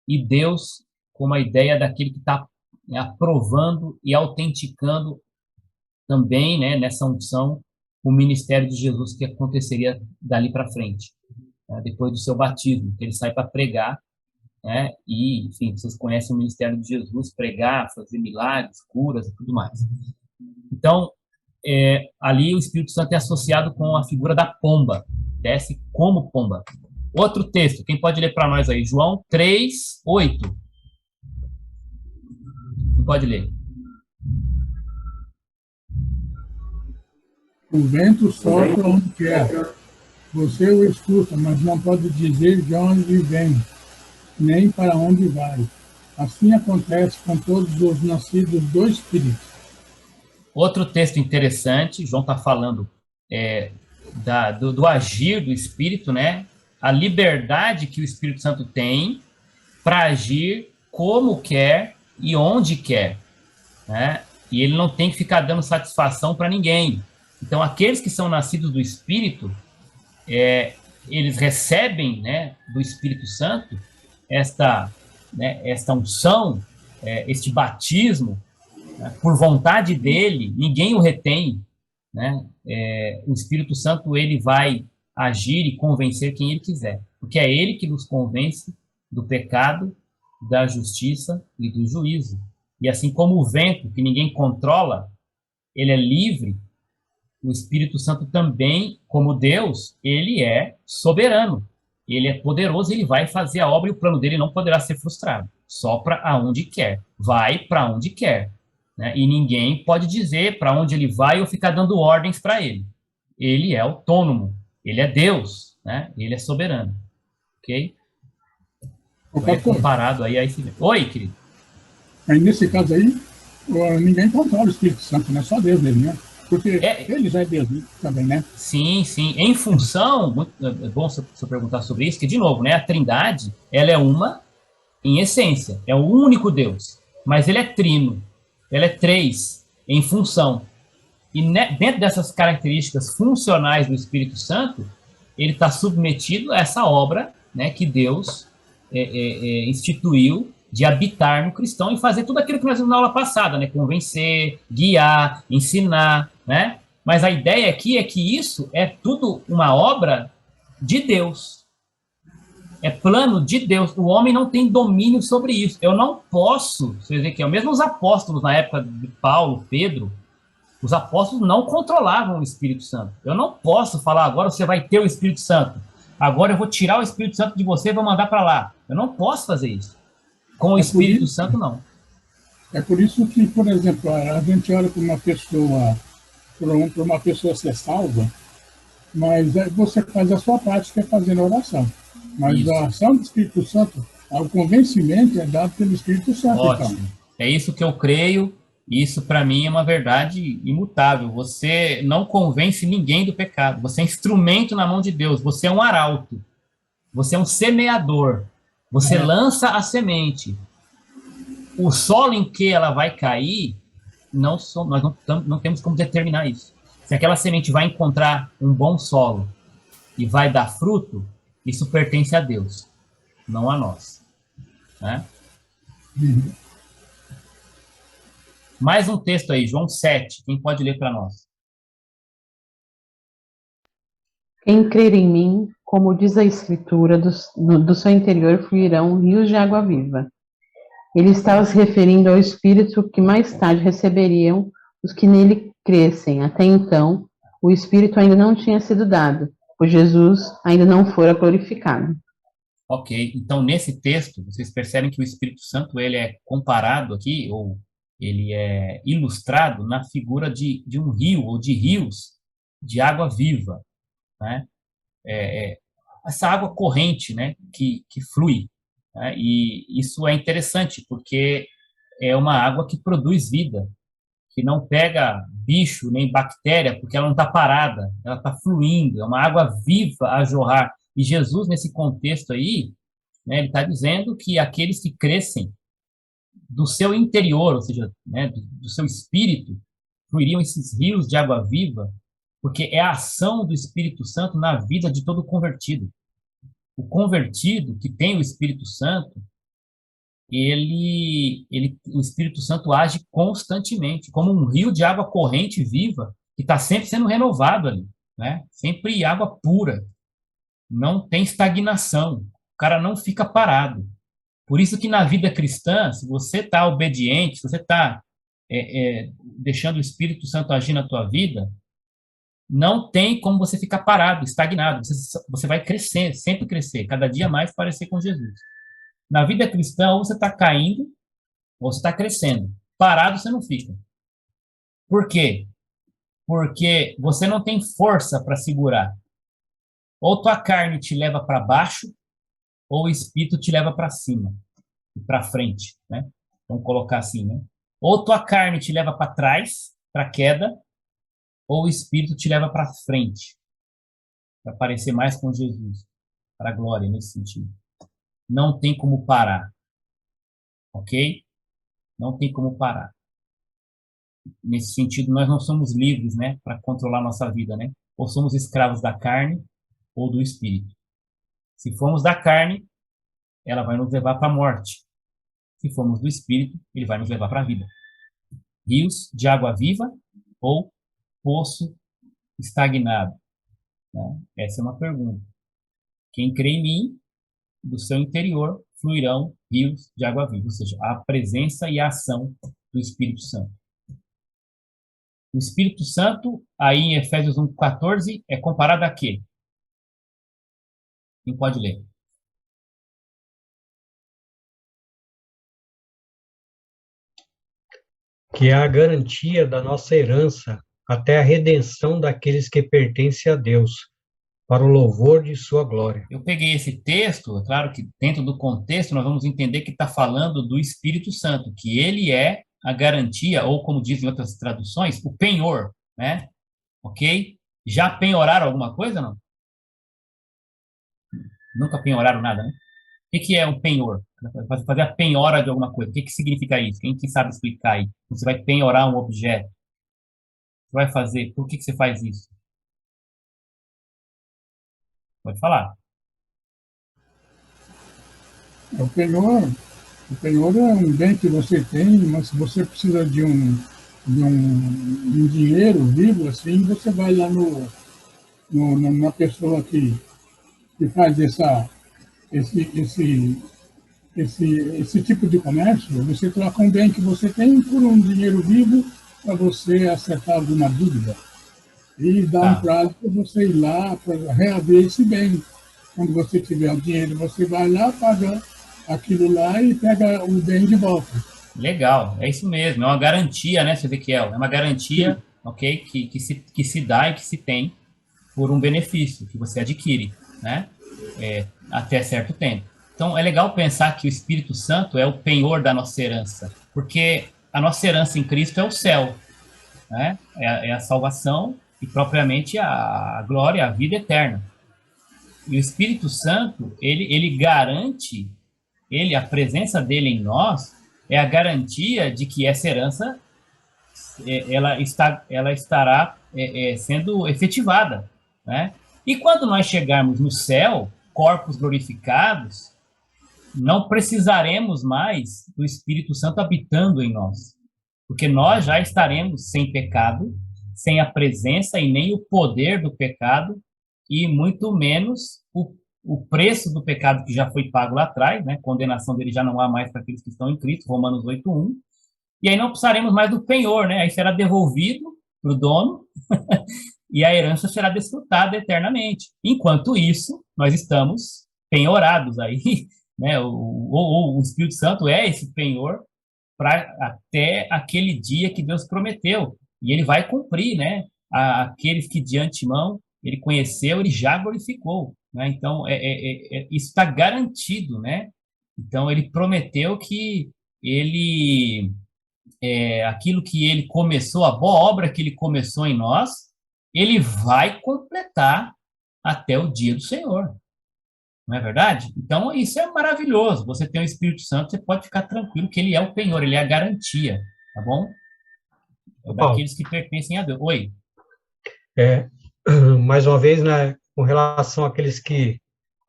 e Deus como a ideia daquele que está, né, aprovando e autenticando também, né, nessa unção, o ministério de Jesus que aconteceria dali para frente, né, depois do seu batismo, que ele sai para pregar, né, e, enfim, vocês conhecem o ministério de Jesus, pregar, fazer milagres, curas e tudo mais. Então, ali o Espírito Santo é associado com a figura da pomba, desce como pomba. Outro texto, quem pode ler para nós aí? João 3:8. Quem pode ler? O vento sopra onde quer. Você o escuta, mas não pode dizer de onde vem, nem para onde vai. Assim acontece com todos os nascidos do Espírito. Outro texto interessante, João está falando do agir do Espírito, né? A liberdade que o Espírito Santo tem para agir como quer e onde quer, né? E ele não tem que ficar dando satisfação para ninguém. Então, aqueles que são nascidos do Espírito, eles recebem, né, do Espírito Santo esta unção, este batismo, né, por vontade dele, ninguém o retém, né? O Espírito Santo, ele vai agir e convencer quem ele quiser, porque é ele que nos convence do pecado, da justiça e do juízo. E assim como o vento, que ninguém controla, ele é livre, o Espírito Santo também, como Deus, ele é soberano. Ele é poderoso, ele vai fazer a obra e o plano dele não poderá ser frustrado. Sopra aonde quer, vai para onde quer. Né? E ninguém pode dizer para onde ele vai ou ficar dando ordens para ele. Ele é autônomo, ele é Deus, né? Ele é soberano. Ok? Então, é comparado aí a esse... Oi, querido. Aí, nesse caso aí, ninguém controla o Espírito Santo, né? Só Deus mesmo, né? Porque ele já é Deus também, né? Sim, sim. Em função, é bom você perguntar sobre isso, que, de novo, né, a Trindade, ela é uma em essência, é o único Deus, mas ele é trino, ela é três em função. E dentro dessas características funcionais do Espírito Santo, ele está submetido a essa obra, né, que Deus instituiu de habitar no cristão e fazer tudo aquilo que nós vimos na aula passada, né? Convencer, guiar, ensinar, né? Mas a ideia aqui é que isso é tudo uma obra de Deus. É plano de Deus. O homem não tem domínio sobre isso. Eu não posso, você vê que mesmo os apóstolos na época de Paulo, Pedro, os apóstolos não controlavam o Espírito Santo. Eu não posso falar agora você vai ter o Espírito Santo. Agora eu vou tirar o Espírito Santo de você e vou mandar para lá. Eu não posso fazer isso. Com o Espírito Santo, não. É por isso que, por exemplo, a gente olha para uma pessoa, para uma pessoa ser salva, mas você faz a sua parte, que é fazendo oração. Mas isso. A ação do Espírito Santo, o convencimento é dado pelo Espírito Santo. Ótimo. Então. É isso que eu creio, isso para mim é uma verdade imutável. Você não convence ninguém do pecado, você é instrumento na mão de Deus, você é um arauto, você é um semeador. Você lança a semente. O solo em que ela vai cair, nós não temos como determinar isso. Se aquela semente vai encontrar um bom solo e vai dar fruto, isso pertence a Deus, não a nós. Né? Mais um texto aí, João 7. Quem pode ler para nós? Quem crer em mim, como diz a Escritura, do seu interior fluirão rios de água viva. Ele estava se referindo ao Espírito que mais tarde receberiam os que nele crescem. Até então, o Espírito ainda não tinha sido dado, pois Jesus ainda não fora glorificado. Ok, então nesse texto, vocês percebem que o Espírito Santo ele é comparado aqui, ou ele é ilustrado na figura de um rio, ou de rios de água viva. Né? Essa água corrente, né, que flui, né? E isso é interessante porque é uma água que produz vida, que não pega bicho nem bactéria, porque ela não está parada, ela está fluindo, é uma água viva a jorrar. E Jesus, nesse contexto aí, né, ele está dizendo que aqueles que crescem do seu interior, ou seja, né, do seu espírito, fluiriam esses rios de água viva, porque é a ação do Espírito Santo na vida de todo convertido. O convertido que tem o Espírito Santo, o Espírito Santo age constantemente, como um rio de água corrente viva, que está sempre sendo renovado ali, né? Sempre água pura. Não tem estagnação. O cara não fica parado. Por isso que na vida cristã, se você está obediente, se você está deixando o Espírito Santo agir na tua vida, não tem como você ficar parado, estagnado. Você vai crescer, sempre crescer, cada dia mais parecer com Jesus. Na vida cristã, ou você está caindo, ou você está crescendo. Parado você não fica. Por quê? Porque você não tem força para segurar. Ou tua carne te leva para baixo, ou o Espírito te leva para cima, para frente, né? Vamos colocar assim, né? Ou tua carne te leva para trás, para a queda, ou o Espírito te leva para frente, para parecer mais com Jesus, para a glória, nesse sentido. Não tem como parar, ok? Não tem como parar. Nesse sentido, nós não somos livres, né, para controlar nossa vida, né? Ou somos escravos da carne ou do Espírito. Se formos da carne, ela vai nos levar para a morte. Se formos do Espírito, ele vai nos levar para a vida. Rios de água viva ou poço estagnado? Né? Essa é uma pergunta. Quem crê em mim, do seu interior fluirão rios de água viva, ou seja, a presença e a ação do Espírito Santo. O Espírito Santo, aí em Efésios 1:14, é comparado a quê? Quem pode ler? Que é a garantia da nossa herança até a redenção daqueles que pertencem a Deus, para o louvor de sua glória. Eu peguei esse texto, é claro que dentro do contexto nós vamos entender que está falando do Espírito Santo, que ele é a garantia, ou como dizem outras traduções, o penhor, né? Ok? Já penhoraram alguma coisa, não? Nunca penhoraram nada, né? O que é um penhor? Fazer a penhora de alguma coisa. O que significa isso? Quem que sabe explicar aí? Você vai penhorar um objeto. Você vai fazer. Por que você faz isso? Pode falar. O penhor é um bem que você tem, mas se você precisa de um dinheiro vivo, assim, você vai lá na pessoa que faz esse tipo de comércio, você troca um bem que você tem por um dinheiro vivo para você acertar alguma dúvida. E dá um prazo para você ir lá para reaver esse bem. Quando você tiver o dinheiro, você vai lá, paga aquilo lá e pega o bem de volta. Legal, é isso mesmo, é uma garantia, né, Ezequiel? É uma garantia, sim, ok, que se dá e que se tem por um benefício que você adquire, né, até certo tempo. Então, é legal pensar que o Espírito Santo é o penhor da nossa herança, porque a nossa herança em Cristo é o céu, né, é a salvação e propriamente a glória, a vida eterna. E o Espírito Santo, ele garante, a presença dele em nós é a garantia de que essa herança ela estará sendo efetivada, né? E quando nós chegarmos no céu, corpos glorificados, não precisaremos mais do Espírito Santo habitando em nós, porque nós já estaremos sem pecado, sem a presença e nem o poder do pecado, e muito menos o preço do pecado que já foi pago lá atrás, né? Condenação dele já não há mais para aqueles que estão em Cristo, Romanos 8:1. E aí não precisaremos mais do penhor, né? Aí será devolvido para o dono e a herança será desfrutada eternamente. Enquanto isso, nós estamos penhorados aí, né? O Espírito Santo é esse penhor para até aquele dia que Deus prometeu. E ele vai cumprir, né? Aqueles que de antemão ele conheceu, ele já glorificou, né? Então, isso está garantido, né? Então, ele prometeu que ele, aquilo que ele começou, a boa obra que ele começou em nós, ele vai completar até o dia do Senhor. Não é verdade? Então, isso é maravilhoso. Você tem o Espírito Santo, você pode ficar tranquilo que ele é o penhor, ele é a garantia, tá bom? É daqueles que pertencem a Deus. Oi? Mais uma vez, né, com relação àqueles que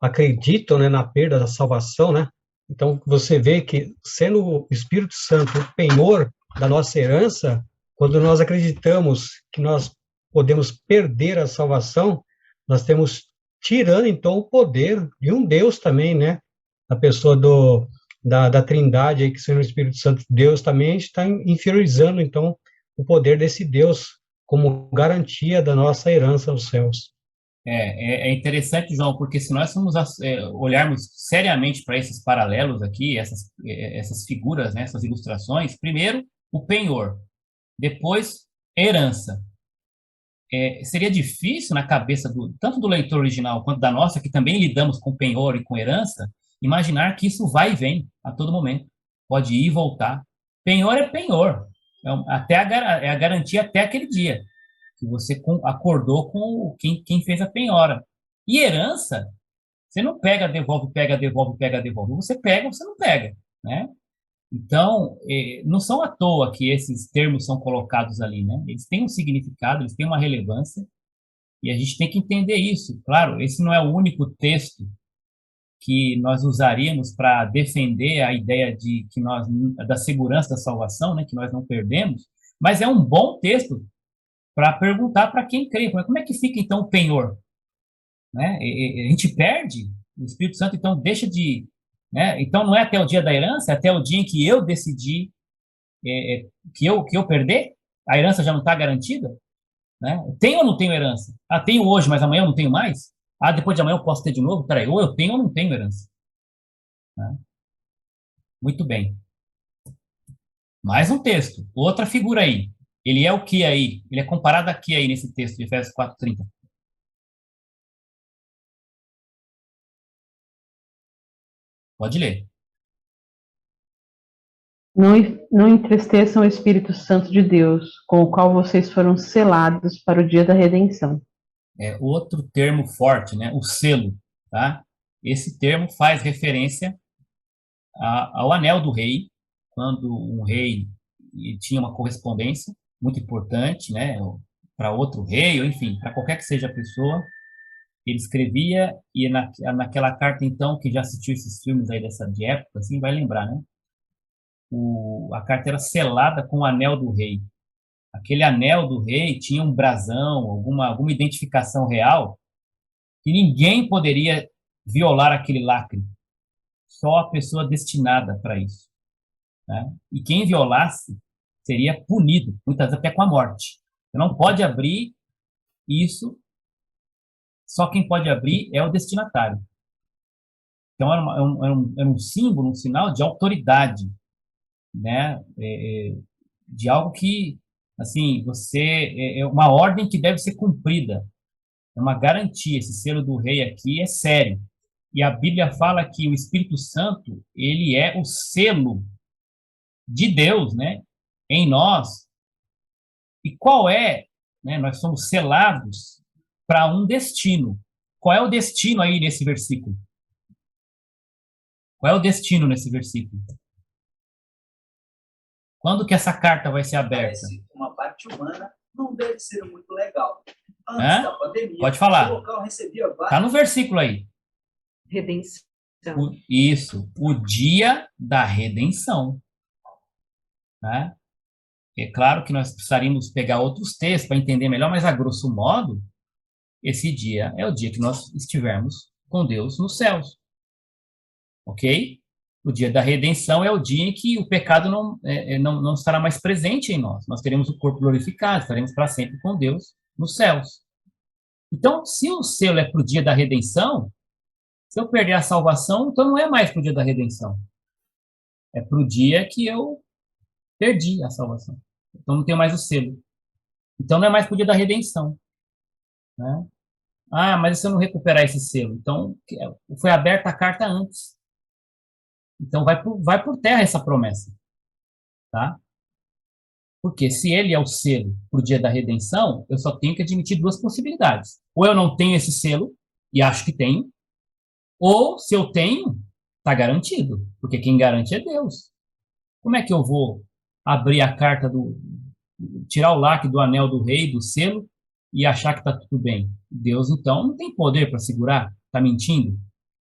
acreditam, né, na perda da salvação, né? Então, você vê que, sendo o Espírito Santo o penhor da nossa herança, quando nós acreditamos que nós podemos perder a salvação, nós temos tirando, então, o poder de um Deus também, né? A pessoa da Trindade, aí, que sendo o Espírito Santo Deus também, a gente está inferiorizando, então, o poder desse Deus como garantia da nossa herança aos céus. É interessante, João, porque se nós olharmos seriamente para esses paralelos aqui, essas figuras, né, essas ilustrações, primeiro, o penhor, depois, herança. Seria difícil na cabeça tanto do leitor original quanto da nossa, que também lidamos com penhor e com herança, imaginar que isso vai e vem a todo momento. Pode ir e voltar. Penhor é penhor. É a garantia até aquele dia que você acordou com quem fez a penhora. E herança, você não pega, devolve, pega, devolve, pega, devolve. Você pega ou você não pega, né? Então, não são à toa que esses termos são colocados ali, né? Eles têm um significado, eles têm uma relevância, e a gente tem que entender isso. Claro, esse não é o único texto que nós usaríamos para defender a ideia de que da segurança da salvação, né? Que nós não perdemos, mas é um bom texto para perguntar para quem crê, como é que fica então o penhor? Né? A gente perde, o Espírito Santo então deixa de... Né? Então não é até o dia da herança, é até o dia em que eu decidi que eu perder? A herança já não está garantida? Né? Tenho ou não tenho herança? Ah, tenho hoje, mas amanhã eu não tenho mais? Ah, depois de amanhã eu posso ter de novo? Peraí, ou eu tenho ou não tenho herança. Né? Muito bem. Mais um texto. Outra figura aí. Ele é o que aí? Ele é comparado a que aí nesse texto de Efésios 4:30? Pode ler. Não entristeçam o Espírito Santo de Deus, com o qual vocês foram selados para o dia da redenção. É outro termo forte, né? O selo, tá? Esse termo faz referência ao anel do rei, quando um rei tinha uma correspondência muito importante, né? Para outro rei, ou enfim, para qualquer que seja a pessoa, ele escrevia e naquela carta, então, que já assistiu esses filmes aí de época, assim, vai lembrar, né? A carta era selada com o anel do rei. Aquele anel do rei tinha um brasão, alguma identificação real, que ninguém poderia violar aquele lacre. Só a pessoa destinada para isso. Né? E quem violasse seria punido, muitas vezes até com a morte. Você não pode abrir isso, só quem pode abrir é o destinatário. Então, era um símbolo, um sinal de autoridade, né? De algo que, assim, é uma ordem que deve ser cumprida. É uma garantia. Esse selo do rei aqui é sério. E a Bíblia fala que o Espírito Santo, ele é o selo de Deus, né, em nós. E qual é, né, nós somos selados para um destino. Qual é o destino aí nesse versículo? Qual é o destino nesse versículo? Quando que essa carta vai ser aberta? Parece uma parte humana, não deve ser muito legal. Antes da pandemia, pode falar. O local recebia vários... Está no versículo aí. Redenção. Isso, o dia da redenção. Né? É claro que nós precisaríamos pegar outros textos para entender melhor, mas a grosso modo, esse dia é o dia que nós estivermos com Deus nos céus. Ok? O dia da redenção é o dia em que o pecado não estará mais presente em nós. Nós teremos o corpo glorificado, estaremos para sempre com Deus nos céus. Então, se o selo é para o dia da redenção, se eu perder a salvação, então não é mais para o dia da redenção. É para o dia que eu perdi a salvação. Então não tenho mais o selo. Então não é mais para o dia da redenção. Né? Ah, mas se eu não recuperar esse selo? Então foi aberta a carta antes. Então vai por terra essa promessa. Tá? Porque se ele é o selo para o dia da redenção, eu só tenho que admitir duas possibilidades. Ou eu não tenho esse selo, e acho que tenho, ou se eu tenho, está garantido. Porque quem garante é Deus. Como é que eu vou abrir a carta tirar o lacre do anel do rei, do selo, e achar que está tudo bem? Deus, então, não tem poder para segurar? Está mentindo?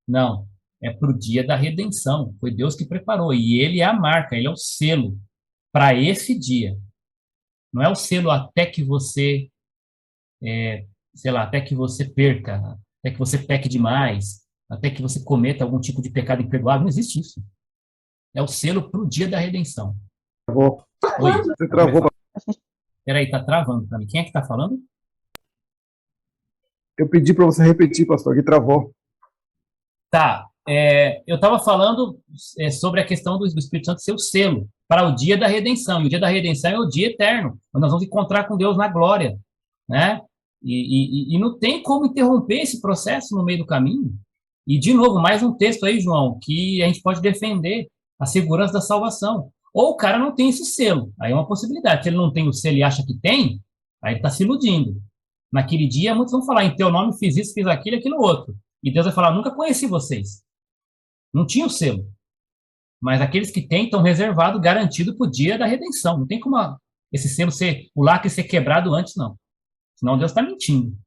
Não. É para o dia da redenção. Foi Deus que preparou. E ele é a marca, ele é o selo para esse dia. Não é o selo até que você, sei lá, até que você perca, até que você peque demais, até que você cometa algum tipo de pecado imperdoável. Não existe isso. É o selo para o dia da redenção. Travou. Oi. Você travou. Peraí, tá travando para mim. Quem é que tá falando? Eu pedi para você repetir, pastor, que travou. Tá. Eu estava falando sobre a questão do Espírito Santo ser o selo para o dia da redenção. E o dia da redenção é o dia eterno, onde nós vamos encontrar com Deus na glória. Né? E não tem como interromper esse processo no meio do caminho. E, de novo, mais um texto aí, João, que a gente pode defender a segurança da salvação. Ou o cara não tem esse selo. Aí é uma possibilidade. Se ele não tem o selo e acha que tem, aí ele está se iludindo. Naquele dia, muitos vão falar, em teu nome fiz isso, fiz aquilo, aquilo outro. E Deus vai falar, nunca conheci vocês. Não tinha o selo. Mas aqueles que têm estão reservados, garantido para o dia da redenção. Não tem como esse selo o lacre ser quebrado antes, não. Senão Deus está mentindo.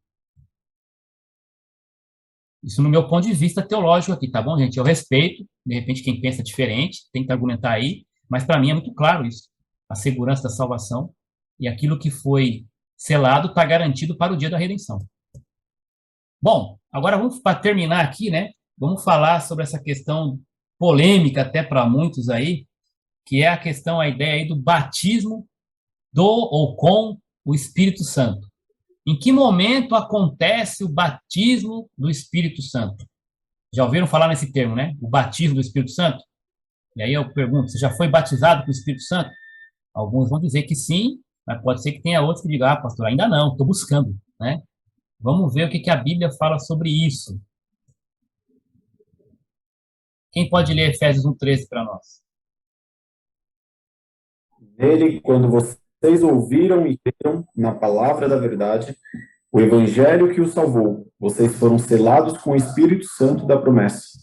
Isso no meu ponto de vista teológico aqui, tá bom, gente? Eu respeito, de repente, quem pensa diferente, tem que argumentar aí, mas para mim é muito claro isso. A segurança da salvação e aquilo que foi selado, está garantido para o dia da redenção. Bom, agora vamos, para terminar aqui, né? Vamos falar sobre essa questão polêmica até para muitos aí, que é a questão, a ideia aí do batismo do ou com o Espírito Santo. Em que momento acontece o batismo do Espírito Santo? Já ouviram falar nesse termo, né? O batismo do Espírito Santo? E aí eu pergunto, você já foi batizado com o Espírito Santo? Alguns vão dizer que sim, mas pode ser que tenha outros que digam, ah, pastor, ainda não, estou buscando, né? Vamos ver o que a Bíblia fala sobre isso. Quem pode ler Efésios 1:13 para nós? Nele, quando vocês ouviram e creram na palavra da verdade, o evangelho que os salvou, vocês foram selados com o Espírito Santo da promessa.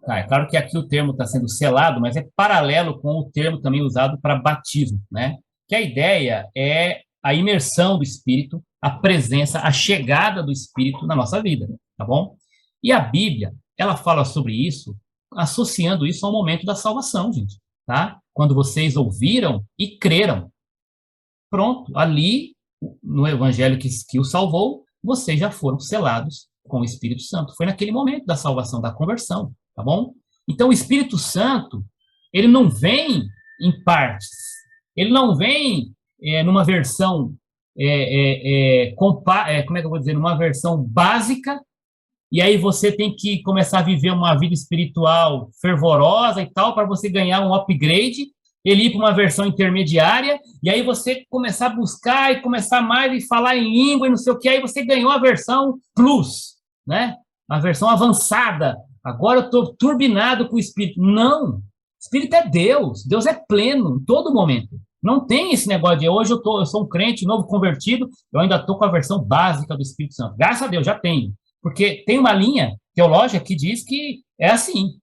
É claro que aqui o termo está sendo selado, mas é paralelo com o termo também usado para batismo, né? Que a ideia é a imersão do Espírito, a presença, a chegada do Espírito na nossa vida, tá bom? E a Bíblia, ela fala sobre isso, associando isso ao momento da salvação, gente, tá? Quando vocês ouviram e creram. Pronto, ali, no evangelho que o salvou, vocês já foram selados com o Espírito Santo. Foi naquele momento da salvação, da conversão, tá bom? Então, o Espírito Santo, ele não vem em partes, ele não vem numa versão, como é que eu vou dizer, numa versão básica, e aí você tem que começar a viver uma vida espiritual fervorosa e tal, para você ganhar um upgrade, ele ir para uma versão intermediária, e aí você começar a buscar e começar mais e falar em língua e não sei o que, aí você ganhou a versão plus, né? A versão avançada. Agora eu estou turbinado com o Espírito. Não! O Espírito é Deus. Deus é pleno em todo momento. Não tem esse negócio de hoje eu sou um crente novo convertido, eu ainda estou com a versão básica do Espírito Santo. Graças a Deus, já tenho. Porque tem uma linha teológica que diz que é assim,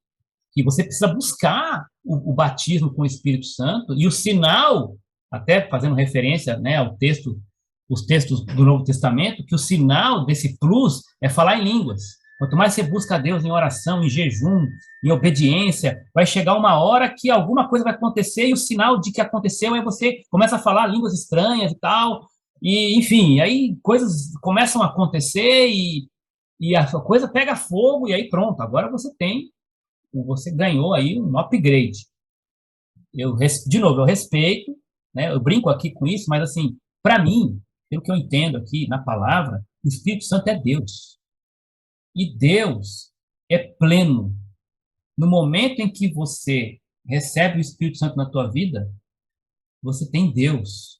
que você precisa buscar o batismo com o Espírito Santo e o sinal, até fazendo referência, né, os textos do Novo Testamento, que o sinal desse plus é falar em línguas. Quanto mais você busca a Deus em oração, em jejum, em obediência, vai chegar uma hora que alguma coisa vai acontecer e o sinal de que aconteceu é você começa a falar línguas estranhas e tal, e enfim, aí coisas começam a acontecer e a coisa pega fogo e aí pronto, agora você ganhou aí um upgrade. De novo, eu respeito, né, eu brinco aqui com isso, mas assim, para mim, pelo que eu entendo aqui na palavra, o Espírito Santo é Deus. E Deus é pleno. No momento em que você recebe o Espírito Santo na tua vida, você tem Deus.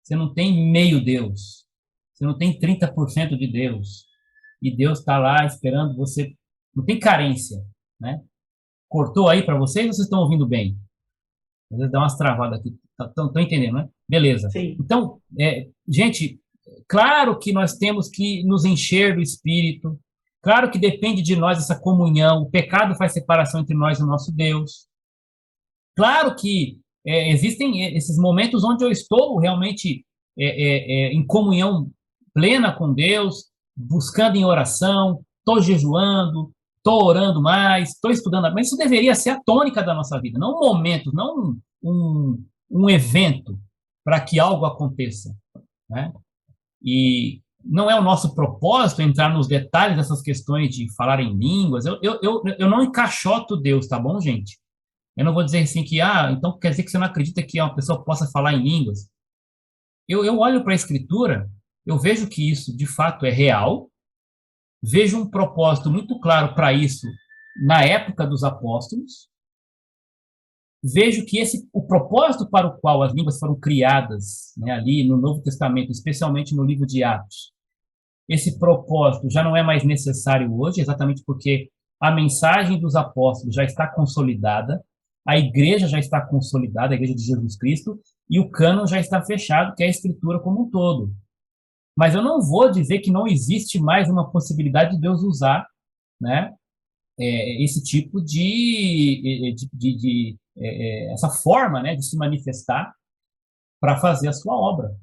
Você não tem meio Deus. Você não tem 30% de Deus. E Deus está lá esperando você. Não tem carência, né? Cortou aí para vocês ou vocês estão ouvindo bem? Às vezes dá umas travadas aqui. Estão entendendo, né? Beleza. Sim. Então, gente, claro que nós temos que nos encher do Espírito. Claro que depende de nós essa comunhão. O pecado faz separação entre nós e o nosso Deus. Claro que existem esses momentos onde eu estou realmente em comunhão plena com Deus, buscando em oração, estou jejuando, estou orando mais, estou estudando. Mas isso deveria ser a tônica da nossa vida, não um momento, não um evento para que algo aconteça, né? E não é o nosso propósito entrar nos detalhes dessas questões de falar em línguas. Eu não encaixoto Deus, tá bom, gente? Eu não vou dizer assim que, então quer dizer que você não acredita que uma pessoa possa falar em línguas. Eu olho para a Escritura, eu vejo que isso, de fato, é real, vejo um propósito muito claro para isso na época dos apóstolos, vejo que o propósito para o qual as línguas foram criadas, né, ali no Novo Testamento, especialmente no livro de Atos, esse propósito já não é mais necessário hoje, exatamente porque a mensagem dos apóstolos já está consolidada, a igreja já está consolidada, a igreja de Jesus Cristo, e o cânon já está fechado, que é a Escritura como um todo. Mas eu não vou dizer que não existe mais uma possibilidade de Deus usar, né, esse tipo essa forma, né, de se manifestar para fazer a sua obra.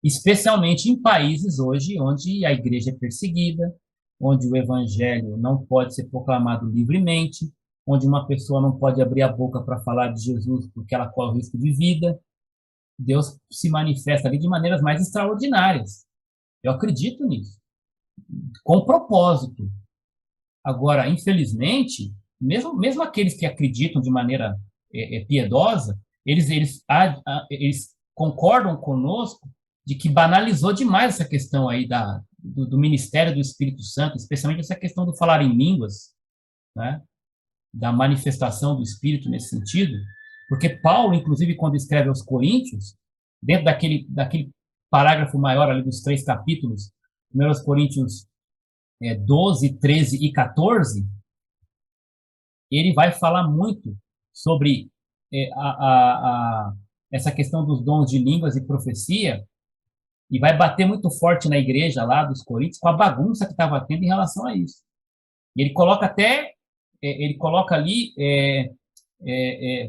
Especialmente em países hoje onde a igreja é perseguida, onde o evangelho não pode ser proclamado livremente, onde uma pessoa não pode abrir a boca para falar de Jesus porque ela corre risco de vida. Deus se manifesta ali de maneiras mais extraordinárias. Eu acredito nisso. Com propósito. Agora, infelizmente, mesmo aqueles que acreditam de maneira piedosa, eles concordam conosco de que banalizou demais essa questão aí do ministério do Espírito Santo, especialmente essa questão do falar em línguas, né? Da manifestação do Espírito nesse sentido, porque Paulo, inclusive, quando escreve aos Coríntios, dentro daquele parágrafo maior ali dos 3 capítulos, 1 Coríntios 12, 13 e 14, ele vai falar muito sobre essa questão dos dons de línguas e profecia, e vai bater muito forte na igreja lá dos Coríntios com a bagunça que estava tendo em relação a isso. E ele coloca ali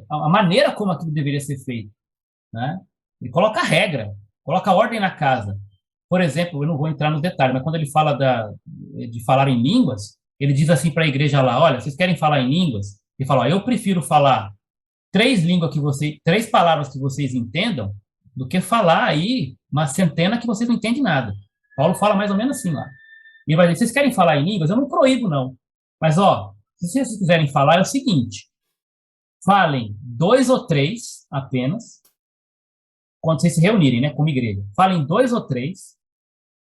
a maneira como aquilo deveria ser feito, né? Ele coloca a regra, coloca a ordem na casa. Por exemplo, eu não vou entrar nos detalhes, mas quando ele fala de falar em línguas, ele diz assim para a igreja lá: olha, vocês querem falar em línguas? Ele fala: ó, eu prefiro falar 3 palavras que vocês entendam, do que falar aí uma centena que vocês não entendem nada. Paulo fala mais ou menos assim lá. E vai dizer: vocês querem falar em línguas? Eu não proíbo, não. Mas, ó, se vocês quiserem falar, é o seguinte: falem 2 ou 3 apenas, quando vocês se reunirem, né, como igreja. Falem 2 ou 3,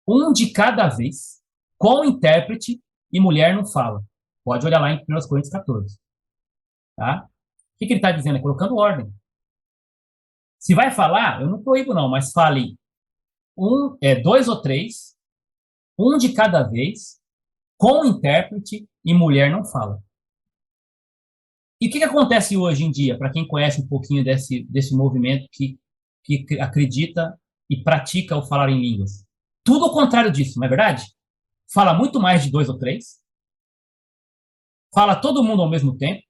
um de cada vez, com intérprete, e mulher não fala. Pode olhar lá em 1 Coríntios 14. Tá? O que ele está dizendo? É colocando ordem. Se vai falar, eu não proíbo não, mas falem 2 ou 3, um de cada vez, com intérprete, e mulher não fala. E o que acontece hoje em dia, para quem conhece um pouquinho desse movimento que acredita e pratica o falar em línguas? Tudo ao contrário disso, não é verdade? Fala muito mais de 2 ou 3, fala todo mundo ao mesmo tempo,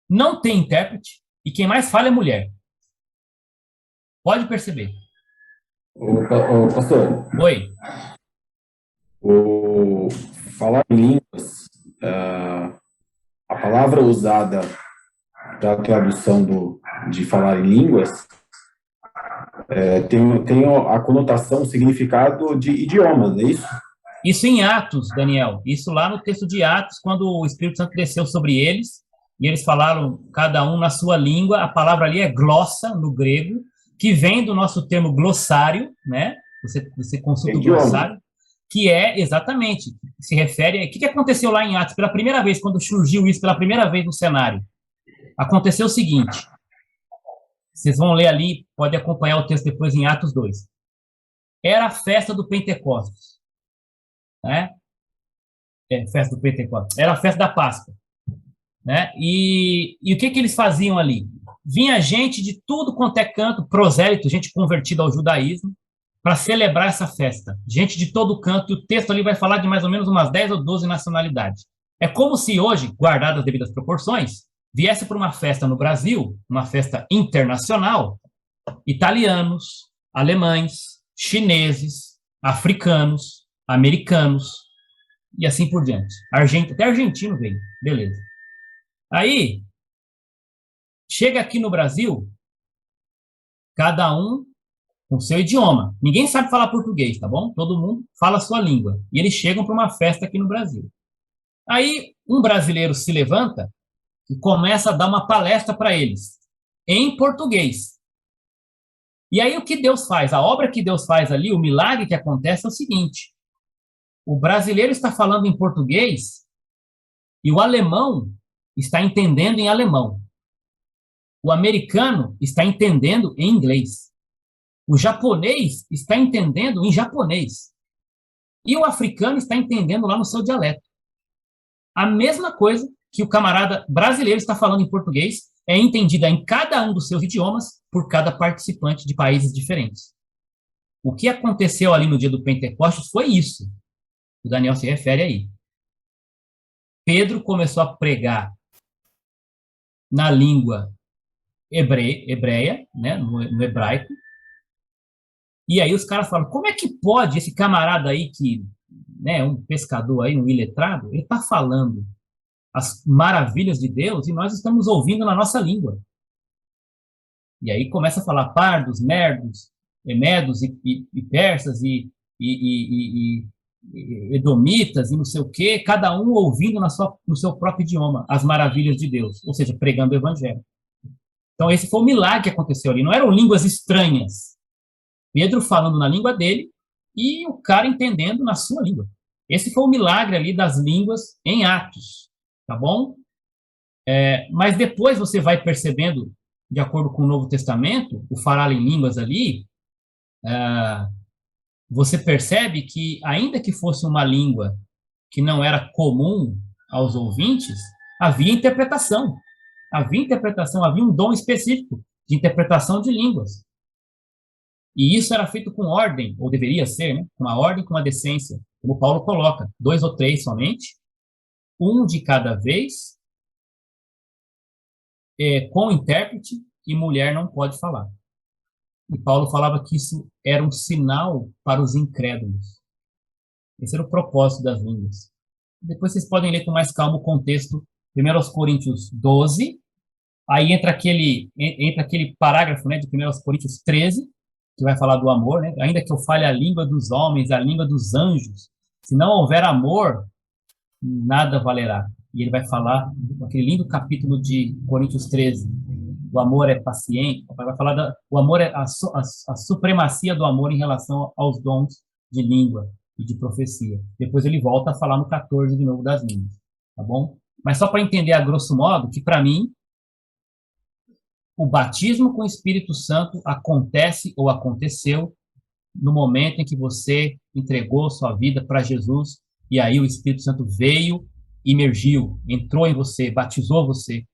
não tem intérprete, e quem mais fala é mulher. Pode perceber. Ô, pastor. Oi. O falar em línguas, a palavra usada da tradução de falar em línguas tem a conotação, o significado de idioma, não é isso? Isso em Atos, Daniel. Isso lá no texto de Atos, quando o Espírito Santo desceu sobre eles, e eles falaram, cada um na sua língua. A palavra ali é glossa, no grego, que vem do nosso termo glossário, né? Você consulta o glossário, que é, exatamente, se refere... O que aconteceu lá em Atos, pela primeira vez, quando surgiu isso pela primeira vez no cenário? Aconteceu o seguinte, vocês vão ler ali, pode acompanhar o texto depois em Atos 2. Era a festa do Pentecostes, né? Festa do Pentecostes. Era a festa da Páscoa, né? E o que eles faziam ali? Vinha gente de tudo quanto é canto, prosélito, gente convertida ao judaísmo, para celebrar essa festa. Gente de todo canto, e o texto ali vai falar de mais ou menos umas 10 ou 12 nacionalidades. É como se hoje, guardadas as devidas proporções, viesse para uma festa no Brasil, uma festa internacional, italianos, alemães, chineses, africanos, americanos, e assim por diante. Até argentino veio, beleza. Aí, chega aqui no Brasil, cada um com seu idioma. Ninguém sabe falar português, tá bom? Todo mundo fala a sua língua. E eles chegam para uma festa aqui no Brasil. Aí, um brasileiro se levanta e começa a dar uma palestra para eles, em português. E aí, o que Deus faz? A obra que Deus faz ali, o milagre que acontece é o seguinte: o brasileiro está falando em português e o alemão está entendendo em alemão. O americano está entendendo em inglês. O japonês está entendendo em japonês. E o africano está entendendo lá no seu dialeto. A mesma coisa que o camarada brasileiro está falando em português é entendida em cada um dos seus idiomas por cada participante de países diferentes. O que aconteceu ali no dia do Pentecostes foi isso. O Daniel se refere aí. Pedro começou a pregar na língua hebreia, né, no hebraico. E aí os caras falam: como é que pode esse camarada aí que, né, um pescador aí, um iletrado, ele está falando as maravilhas de Deus e nós estamos ouvindo na nossa língua? E aí começa a falar pardos, medos e persas e edomitas e não sei o quê, cada um ouvindo no seu próprio idioma as maravilhas de Deus, ou seja, pregando o evangelho. Então, esse foi o milagre que aconteceu ali. Não eram línguas estranhas. Pedro falando na língua dele e o cara entendendo na sua língua. Esse foi o milagre ali das línguas em Atos, tá bom? Mas depois você vai percebendo, de acordo com o Novo Testamento, o falar em línguas ali, você percebe que, ainda que fosse uma língua que não era comum aos ouvintes, havia interpretação. Havia um dom específico de interpretação de línguas. E isso era feito com ordem, ou deveria ser, né? Com uma ordem, com uma decência. Como Paulo coloca, 2 ou 3 somente, um de cada vez, com intérprete, e mulher não pode falar. E Paulo falava que isso era um sinal para os incrédulos. Esse era o propósito das línguas. Depois vocês podem ler com mais calma o contexto, 1 Coríntios 12, aí entra aquele parágrafo, né, de 1 Coríntios 13, que vai falar do amor, né? Ainda que eu fale a língua dos homens, a língua dos anjos, se não houver amor, nada valerá. E ele vai falar aquele lindo capítulo de Coríntios 13. O amor é paciente. Vai falar o amor é a supremacia do amor em relação aos dons de língua e de profecia. Depois ele volta a falar no 14 de novo das línguas, tá bom? Mas só para entender a grosso modo que para mim o batismo com o Espírito Santo acontece ou aconteceu no momento em que você entregou sua vida para Jesus e aí o Espírito Santo veio, imergiu, entrou em você, batizou você,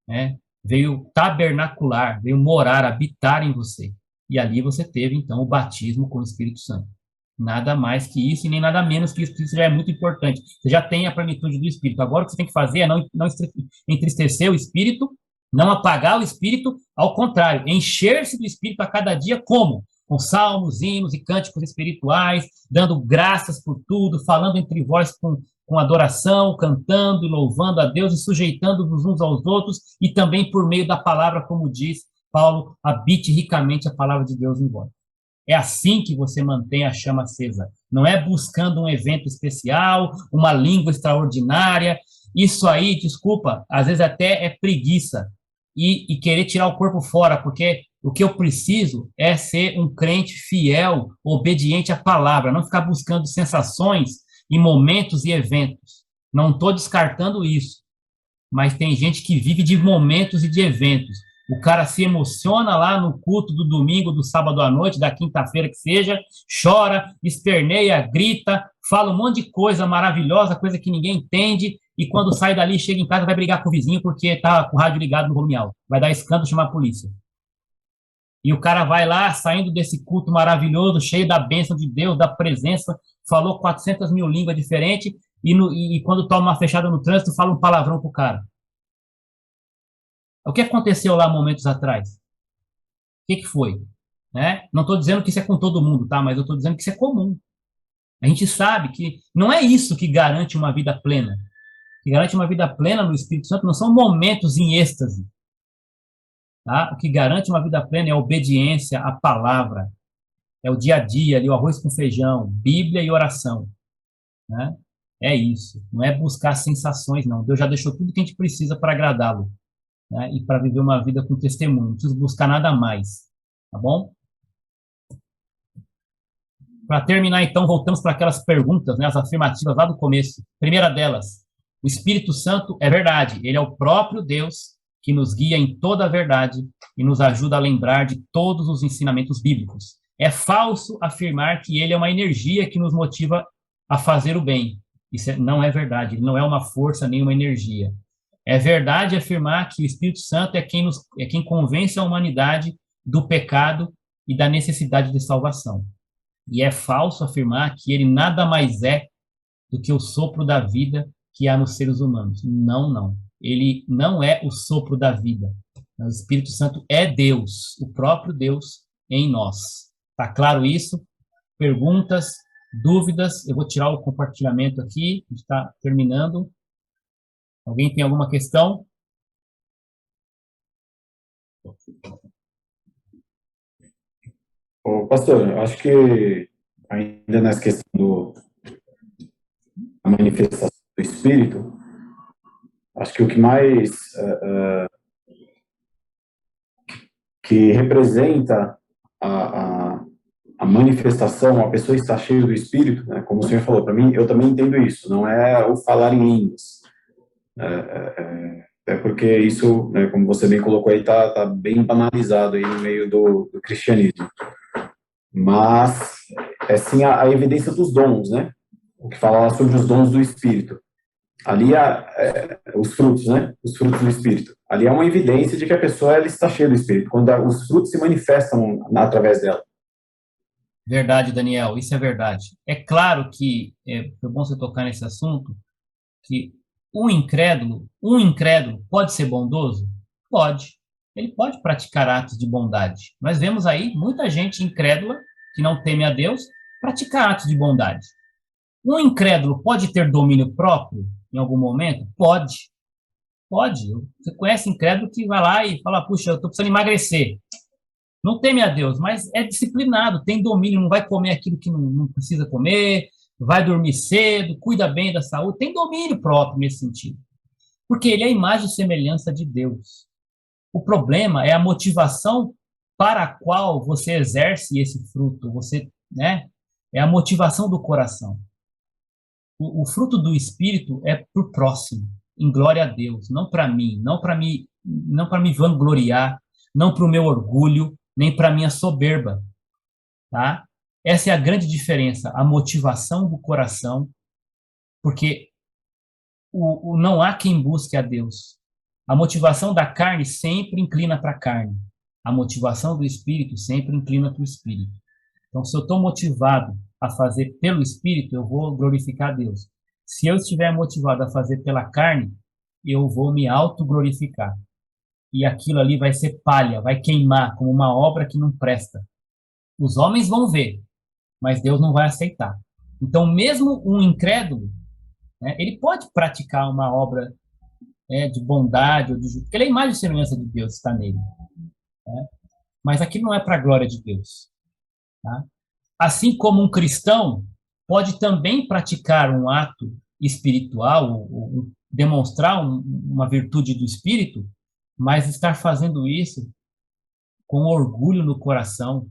né? Veio tabernacular, veio morar, habitar em você. E ali você teve, então, o batismo com o Espírito Santo. Nada mais que isso e nem nada menos que isso. Isso já é muito importante. Você já tem a plenitude do Espírito. Agora o que você tem que fazer é não entristecer o Espírito, não apagar o Espírito, ao contrário, encher-se do Espírito a cada dia como? Com salmos, hinos e cânticos espirituais, dando graças por tudo, falando entre vós com adoração, cantando e louvando a Deus e sujeitando-vos uns aos outros, e também por meio da palavra, como diz Paulo, habite ricamente a palavra de Deus em vós. É assim que você mantém a chama acesa. Não é buscando um evento especial, uma língua extraordinária. Isso aí, desculpa, às vezes até é preguiça e querer tirar o corpo fora, porque o que eu preciso é ser um crente fiel, obediente à palavra, não ficar buscando sensações e momentos e eventos. Não estou descartando isso, mas tem gente que vive de momentos e de eventos. O cara se emociona lá no culto do domingo, do sábado à noite, da quinta-feira que seja, chora, esperneia, grita, fala um monte de coisa maravilhosa, coisa que ninguém entende, e quando sai dali, chega em casa, vai brigar com o vizinho porque está com o rádio ligado no volume alto. Vai dar escândalo, chamar a polícia. E o cara vai lá, saindo desse culto maravilhoso, cheio da bênção de Deus, da presença, falou 400 mil línguas diferentes, e quando toma uma fechada no trânsito, fala um palavrão pro cara. O que aconteceu lá momentos atrás? O que foi? Né? Não estou dizendo que isso é com todo mundo, tá? Mas eu estou dizendo que isso é comum. A gente sabe que não é isso que garante uma vida plena. O que garante uma vida plena no Espírito Santo não são momentos em êxtase. Tá? O que garante uma vida plena é a obediência à palavra. É o dia a dia, ali, o arroz com feijão, Bíblia e oração. Né? É isso. Não é buscar sensações, não. Deus já deixou tudo que a gente precisa para agradá-lo. Né? E para viver uma vida com testemunho. Não precisa buscar nada mais. Tá bom? Para terminar, então, voltamos para aquelas perguntas, né, as afirmativas lá do começo. Primeira delas, o Espírito Santo é verdade. Ele é o próprio Deus que nos guia em toda a verdade e nos ajuda a lembrar de todos os ensinamentos bíblicos. É falso afirmar que ele é uma energia que nos motiva a fazer o bem. Isso não é verdade. Ele não é uma força nem uma energia. É verdade afirmar que o Espírito Santo é quem convence a humanidade do pecado e da necessidade de salvação. E é falso afirmar que ele nada mais é do que o sopro da vida que há nos seres humanos. Não, não. Ele não é o sopro da vida. O Espírito Santo é Deus, o próprio Deus em nós. Tá claro isso? Perguntas, dúvidas? Eu vou tirar o compartilhamento aqui, a gente está terminando. Alguém tem alguma questão? Pastor, eu acho que ainda nessa questão da manifestação do Espírito, acho que o que mais que representa a manifestação, a pessoa está cheia do Espírito, né, como o senhor falou para mim, eu também entendo isso, não é o falar em línguas, é porque isso, né, como você bem colocou aí, tá bem banalizado aí no meio do cristianismo, mas é sim a evidência dos dons, né, o que fala lá sobre os dons do Espírito. Ali os frutos, né? Os frutos do Espírito. Ali é uma evidência de que a pessoa ela está cheia do Espírito, quando os frutos se manifestam através dela. Verdade, Daniel, isso é verdade. É claro que, foi bom você tocar nesse assunto, que um incrédulo pode ser bondoso? Pode. Ele pode praticar atos de bondade. Nós vemos aí muita gente incrédula, que não teme a Deus, praticar atos de bondade. Um incrédulo pode ter domínio próprio em algum momento? Pode. Pode. Você conhece incrédulo que vai lá e fala, puxa, eu estou precisando emagrecer. Não teme a Deus, mas é disciplinado, tem domínio, não vai comer aquilo que não precisa comer, vai dormir cedo, cuida bem da saúde, tem domínio próprio nesse sentido. Porque ele é a imagem e semelhança de Deus. O problema é a motivação para a qual você exerce esse fruto, né? É a motivação do coração. O fruto do Espírito é para o próximo, em glória a Deus, não para mim, não para me vangloriar, não para o meu orgulho, nem para a minha soberba, tá? Essa é a grande diferença, a motivação do coração, porque não há quem busque a Deus. A motivação da carne sempre inclina para a carne, a motivação do Espírito sempre inclina para o Espírito. Então, se eu estou motivado a fazer pelo Espírito, eu vou glorificar a Deus. Se eu estiver motivado a fazer pela carne, eu vou me autoglorificar. E aquilo ali vai ser palha, vai queimar como uma obra que não presta. Os homens vão ver, mas Deus não vai aceitar. Então, mesmo um incrédulo, né, ele pode praticar uma obra de bondade, porque ele é a imagem e semelhança de Deus, está nele. Né? Mas aquilo não é para a glória de Deus. Tá? Assim como um cristão pode também praticar um ato espiritual, ou demonstrar uma virtude do Espírito, mas estar fazendo isso com orgulho no coração,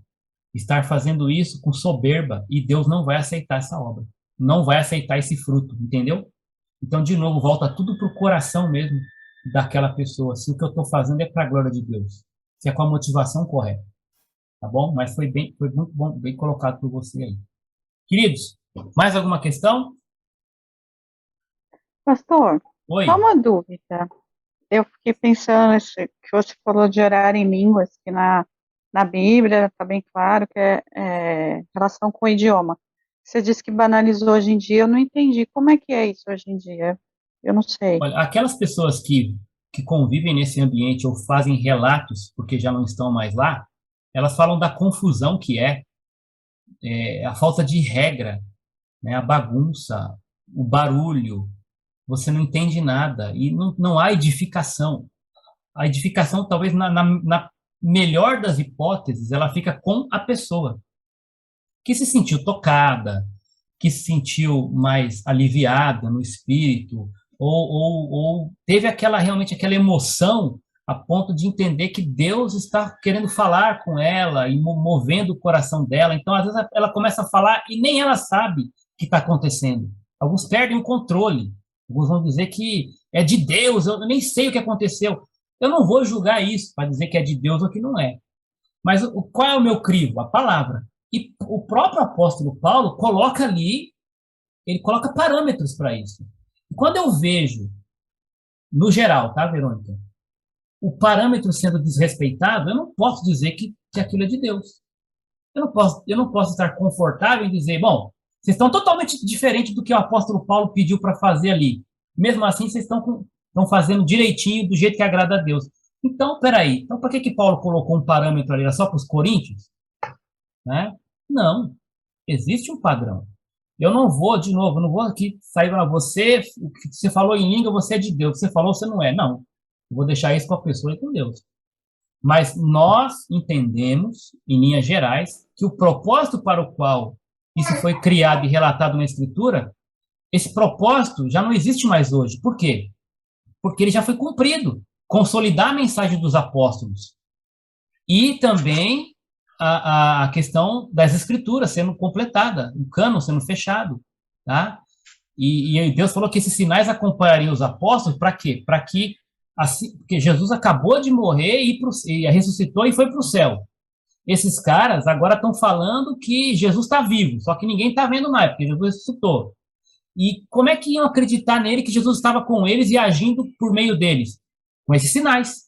estar fazendo isso com soberba, e Deus não vai aceitar essa obra, não vai aceitar esse fruto, entendeu? Então, de novo, volta tudo para o coração mesmo daquela pessoa, se o que eu estou fazendo é para a glória de Deus, se é com a motivação correta. Tá bom? Mas foi muito bom, bem colocado por você aí. Queridos, mais alguma questão? Pastor, Oi. só uma dúvida. Eu fiquei pensando que você falou de orar em línguas, que na Bíblia está bem claro que é relação com o idioma. Você disse que banalizou hoje em dia, eu não entendi. Como é que é isso hoje em dia? Eu não sei. Olha, aquelas pessoas que convivem nesse ambiente ou fazem relatos, porque já não estão mais lá, elas falam da confusão que é a falta de regra, né, a bagunça, o barulho, você não entende nada, e não há edificação. A edificação, talvez, na melhor das hipóteses, ela fica com a pessoa, que se sentiu tocada, que se sentiu mais aliviada no espírito, ou teve realmente aquela emoção a ponto de entender que Deus está querendo falar com ela e movendo o coração dela. Então, às vezes, ela começa a falar e nem ela sabe o que está acontecendo. Alguns perdem o controle. Alguns vão dizer que é de Deus, eu nem sei o que aconteceu. Eu não vou julgar isso para dizer que é de Deus ou que não é. Mas qual é o meu crivo? A palavra. E o próprio apóstolo Paulo coloca ali, ele coloca parâmetros para isso. E quando eu vejo, no geral, tá, Verônica? O parâmetro sendo desrespeitado, eu não posso dizer que aquilo é de Deus. Eu não posso estar confortável em dizer, bom, vocês estão totalmente diferentes do que o apóstolo Paulo pediu para fazer ali. Mesmo assim, vocês estão fazendo direitinho, do jeito que agrada a Deus. Então, peraí, então por que Paulo colocou um parâmetro ali? Era só para os coríntios? Né? Não, existe um padrão. Eu não vou aqui sair para você, o que você falou em língua, você é de Deus, o que você falou, você não é. Não. Eu vou deixar isso com a pessoa e com Deus. Mas nós entendemos, em linhas gerais, que o propósito para o qual isso foi criado e relatado na Escritura, esse propósito já não existe mais hoje. Por quê? Porque ele já foi cumprido. Consolidar a mensagem dos apóstolos. E também a questão das Escrituras sendo completada, o cânon sendo fechado. Tá? E Deus falou que esses sinais acompanhariam os apóstolos, para quê? Para que, assim, porque Jesus acabou de morrer e ressuscitou e foi para o céu. Esses caras agora estão falando que Jesus está vivo, só que ninguém está vendo mais, porque Jesus ressuscitou. E como é que iam acreditar nele que Jesus estava com eles e agindo por meio deles? Com esses sinais.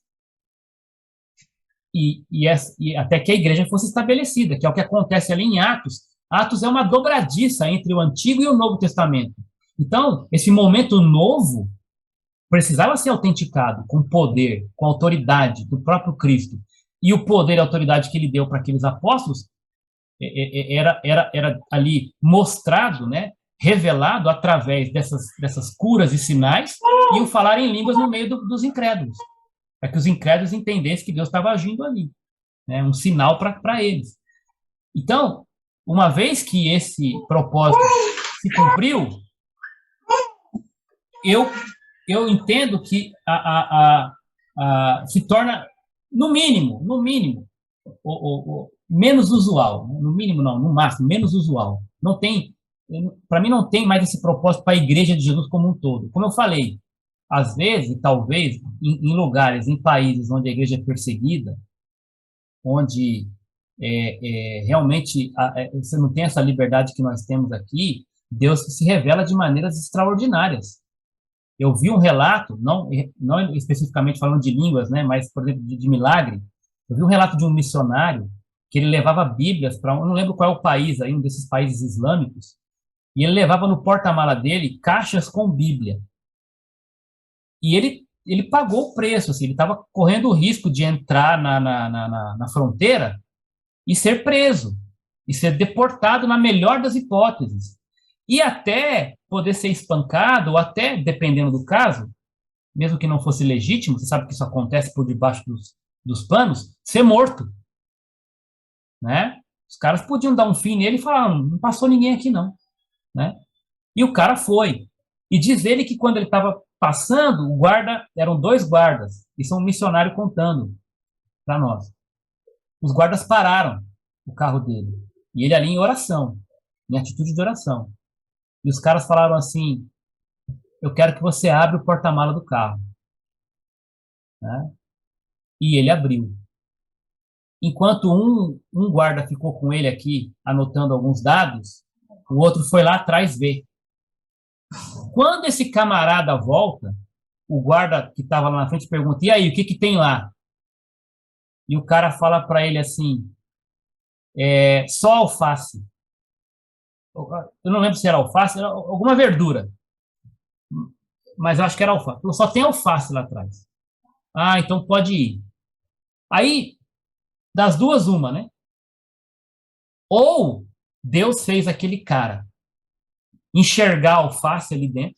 E até que a igreja fosse estabelecida, que é o que acontece ali em Atos. Atos é uma dobradiça entre o Antigo e o Novo Testamento. Então, esse momento novo precisava ser autenticado com poder, com autoridade do próprio Cristo. E o poder e a autoridade que ele deu para aqueles apóstolos era ali mostrado, né, revelado através dessas curas e sinais, e o falar em línguas no meio dos incrédulos, para que os incrédulos entendessem que Deus estava agindo ali, né, um sinal para eles. Então, uma vez que esse propósito se cumpriu, eu entendo que se torna, no mínimo, menos usual. No mínimo, não, no máximo, menos usual. Não tem, para mim, não tem mais esse propósito para a Igreja de Jesus como um todo. Como eu falei, às vezes, talvez, em lugares, em países onde a igreja é perseguida, onde realmente você não tem essa liberdade que nós temos aqui, Deus se revela de maneiras extraordinárias. Eu vi um relato, não especificamente falando de línguas, né, mas, por exemplo, de milagre. Eu vi um relato de um missionário que ele levava Bíblias para, eu não lembro qual é o país, aí, um desses países islâmicos, e ele levava no porta-mala dele caixas com Bíblia. E ele pagou o preço, assim, ele estava correndo o risco de entrar na fronteira e ser preso, e ser deportado na melhor das hipóteses. E até poder ser espancado, ou até, dependendo do caso, mesmo que não fosse legítimo, você sabe que isso acontece por debaixo dos panos, ser morto. Né? Os caras podiam dar um fim nele e falar, não passou ninguém aqui não. Né? E o cara foi. E diz ele que quando ele estava passando, eram 2 guardas, isso é um missionário contando para nós. Os guardas pararam o carro dele, e ele ali em oração, em atitude de oração. E os caras falaram assim, eu quero que você abra o porta-mala do carro. Né? E ele abriu. Enquanto um guarda ficou com ele aqui, anotando alguns dados, o outro foi lá atrás ver. Quando esse camarada volta, o guarda que estava lá na frente pergunta, e aí, o que tem lá? E o cara fala para ele assim, só alface. Eu não lembro se era alface, era alguma verdura. Mas eu acho que era alface. Só tem alface lá atrás. Ah, então pode ir. Aí, das duas, uma, né? Ou Deus fez aquele cara enxergar a alface ali dentro,